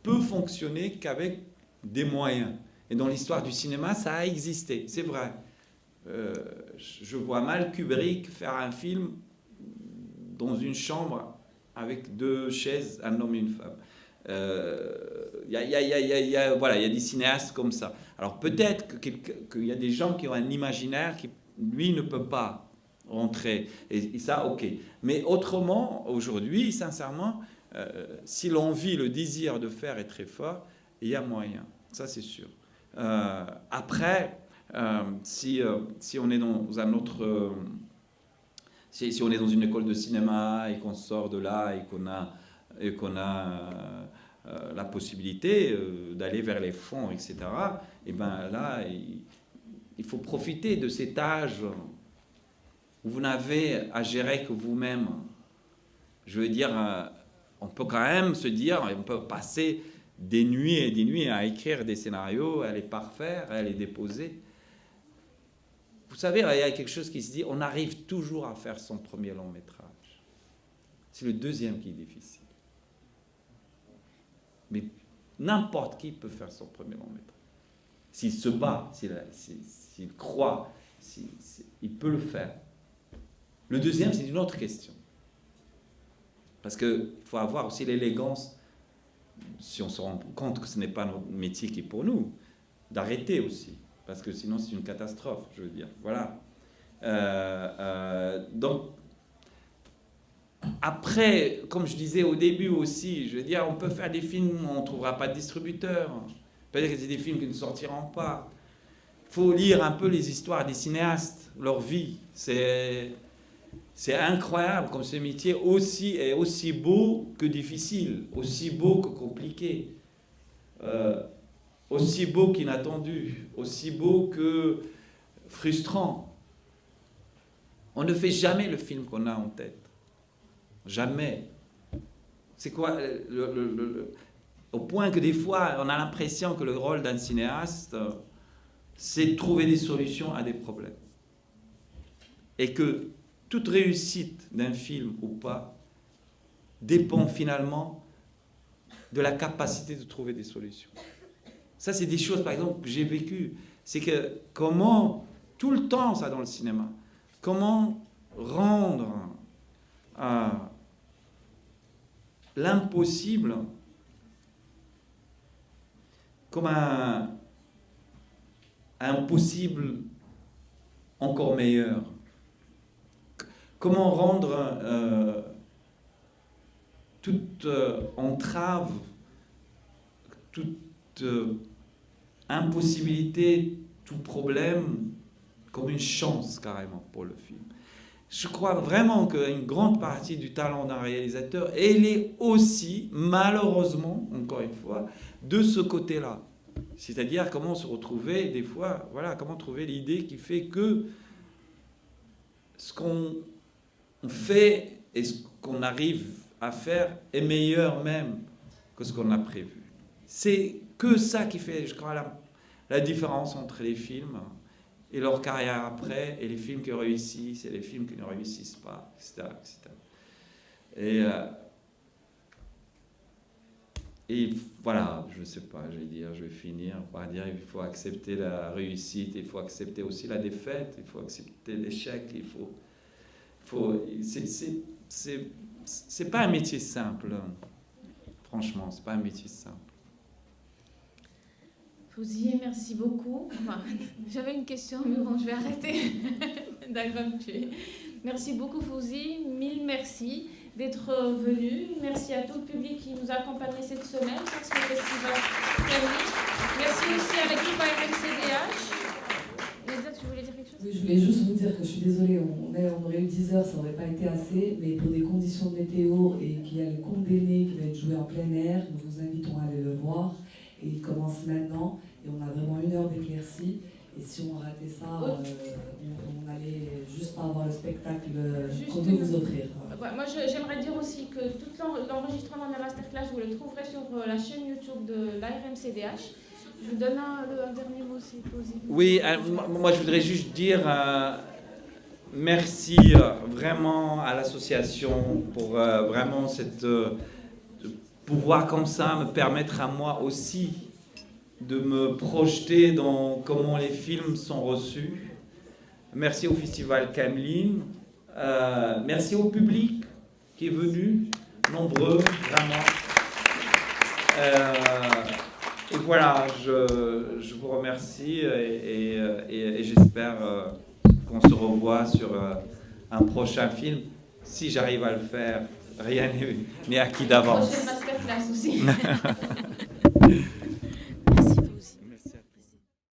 peut fonctionner qu'avec des moyens. Et dans l'histoire du cinéma, ça a existé, c'est vrai. Je vois mal Kubrick faire un film dans une chambre avec 2 chaises, un homme et une femme. Il y a des cinéastes comme ça. Alors peut-être qu'il y a des gens qui ont un imaginaire qui, lui, ne peut pas rentrer. Et ça, ok. Mais autrement, aujourd'hui, sincèrement, si l'envie, le désir de faire est très fort, il y a moyen. Ça, c'est sûr. Après, si on est dans un autre... si on est dans une école de cinéma et qu'on sort de là et qu'on a la possibilité d'aller vers les fonds, etc., et bien là, il faut profiter de cet âge où vous n'avez à gérer que vous-même. Je veux dire, on peut quand même se dire, on peut passer des nuits et des nuits à écrire des scénarios, à les parfaire, à les déposer. Vous savez, il y a quelque chose qui se dit, on arrive toujours à faire son premier long métrage. C'est le deuxième qui est difficile. Mais n'importe qui peut faire son premier long métrage. S'il se bat, s'il croit, il peut le faire. Le deuxième, c'est une autre question. Parce qu'il faut avoir aussi l'élégance, si on se rend compte que ce n'est pas notre métier qui est pour nous, d'arrêter aussi. Parce que sinon, c'est une catastrophe, je veux dire. Voilà. Donc, après, comme je disais au début aussi, je veux dire, on peut faire des films où on ne trouvera pas de distributeur. Peut-être que c'est des films qui ne sortiront pas. Il faut lire un peu les histoires des cinéastes, leur vie. C'est incroyable comme ce métier est aussi beau que difficile, aussi beau que compliqué. aussi beau qu'inattendu, aussi beau que frustrant. On ne fait jamais le film qu'on a en tête. Jamais. C'est quoi au point que des fois, on a l'impression que le rôle d'un cinéaste, c'est de trouver des solutions à des problèmes. Et que toute réussite d'un film ou pas dépend finalement de la capacité de trouver des solutions. Ça, c'est des choses, par exemple, que j'ai vécues. C'est que comment, tout le temps, ça dans le cinéma, comment rendre l'impossible comme un possible encore meilleur. Comment rendre toute entrave, toute impossibilité, tout problème comme une chance carrément pour le film. Je crois vraiment qu'une grande partie du talent d'un réalisateur, elle est aussi, malheureusement, encore une fois, de ce côté-là. C'est-à-dire comment se retrouver, des fois, voilà, comment trouver l'idée qui fait que ce qu'on fait et ce qu'on arrive à faire est meilleur même que ce qu'on a prévu. C'est que ça qui fait, je crois, la différence entre les films et leur carrière après, et les films qui réussissent et les films qui ne réussissent pas, etc. etc. Et voilà, je ne sais pas, je vais finir par dire il faut accepter la réussite, il faut accepter aussi la défaite, il faut accepter l'échec, c'est pas un métier simple, franchement, c'est pas un métier simple. Fawzi, merci beaucoup. Enfin, j'avais une question, mais bon, je vais arrêter. Daï va me tuer. Merci beaucoup, Fawzi. Mille merci d'être venu. Merci à tout le public qui nous a accompagnés cette semaine sur ce festival. Merci aussi à l'équipe ARMCDH. Tu voulais dire quelque chose? Oui, je voulais juste vous dire que je suis désolée, on aurait eu 10 heures, ça n'aurait pas été assez, mais pour des conditions de météo et qu'il y a le Conte des Nez qui va être joué en plein air, nous vous invitons à aller le voir. Et il commence maintenant, et on a vraiment 1 heure d'éclaircie. Et si on ratait ça, on allait juste pas avoir le spectacle qu'on veut vous offrir. Moi, j'aimerais dire aussi que tout l'enregistrement de la masterclass, vous le trouverez sur la chaîne YouTube de l'ARMCDH. Je vous donne un dernier mot, si possible. Oui, moi je voudrais juste dire merci vraiment à l'association pour vraiment cette... pouvoir comme ça me permettre à moi aussi de me projeter dans comment les films sont reçus. Merci au Festival Cameline. Merci au public qui est venu, nombreux, vraiment. Et voilà, je vous remercie et j'espère qu'on se revoit sur un prochain film. Si j'arrive à le faire, rien n'est acquis d'avance. Prochaine masterclass aussi.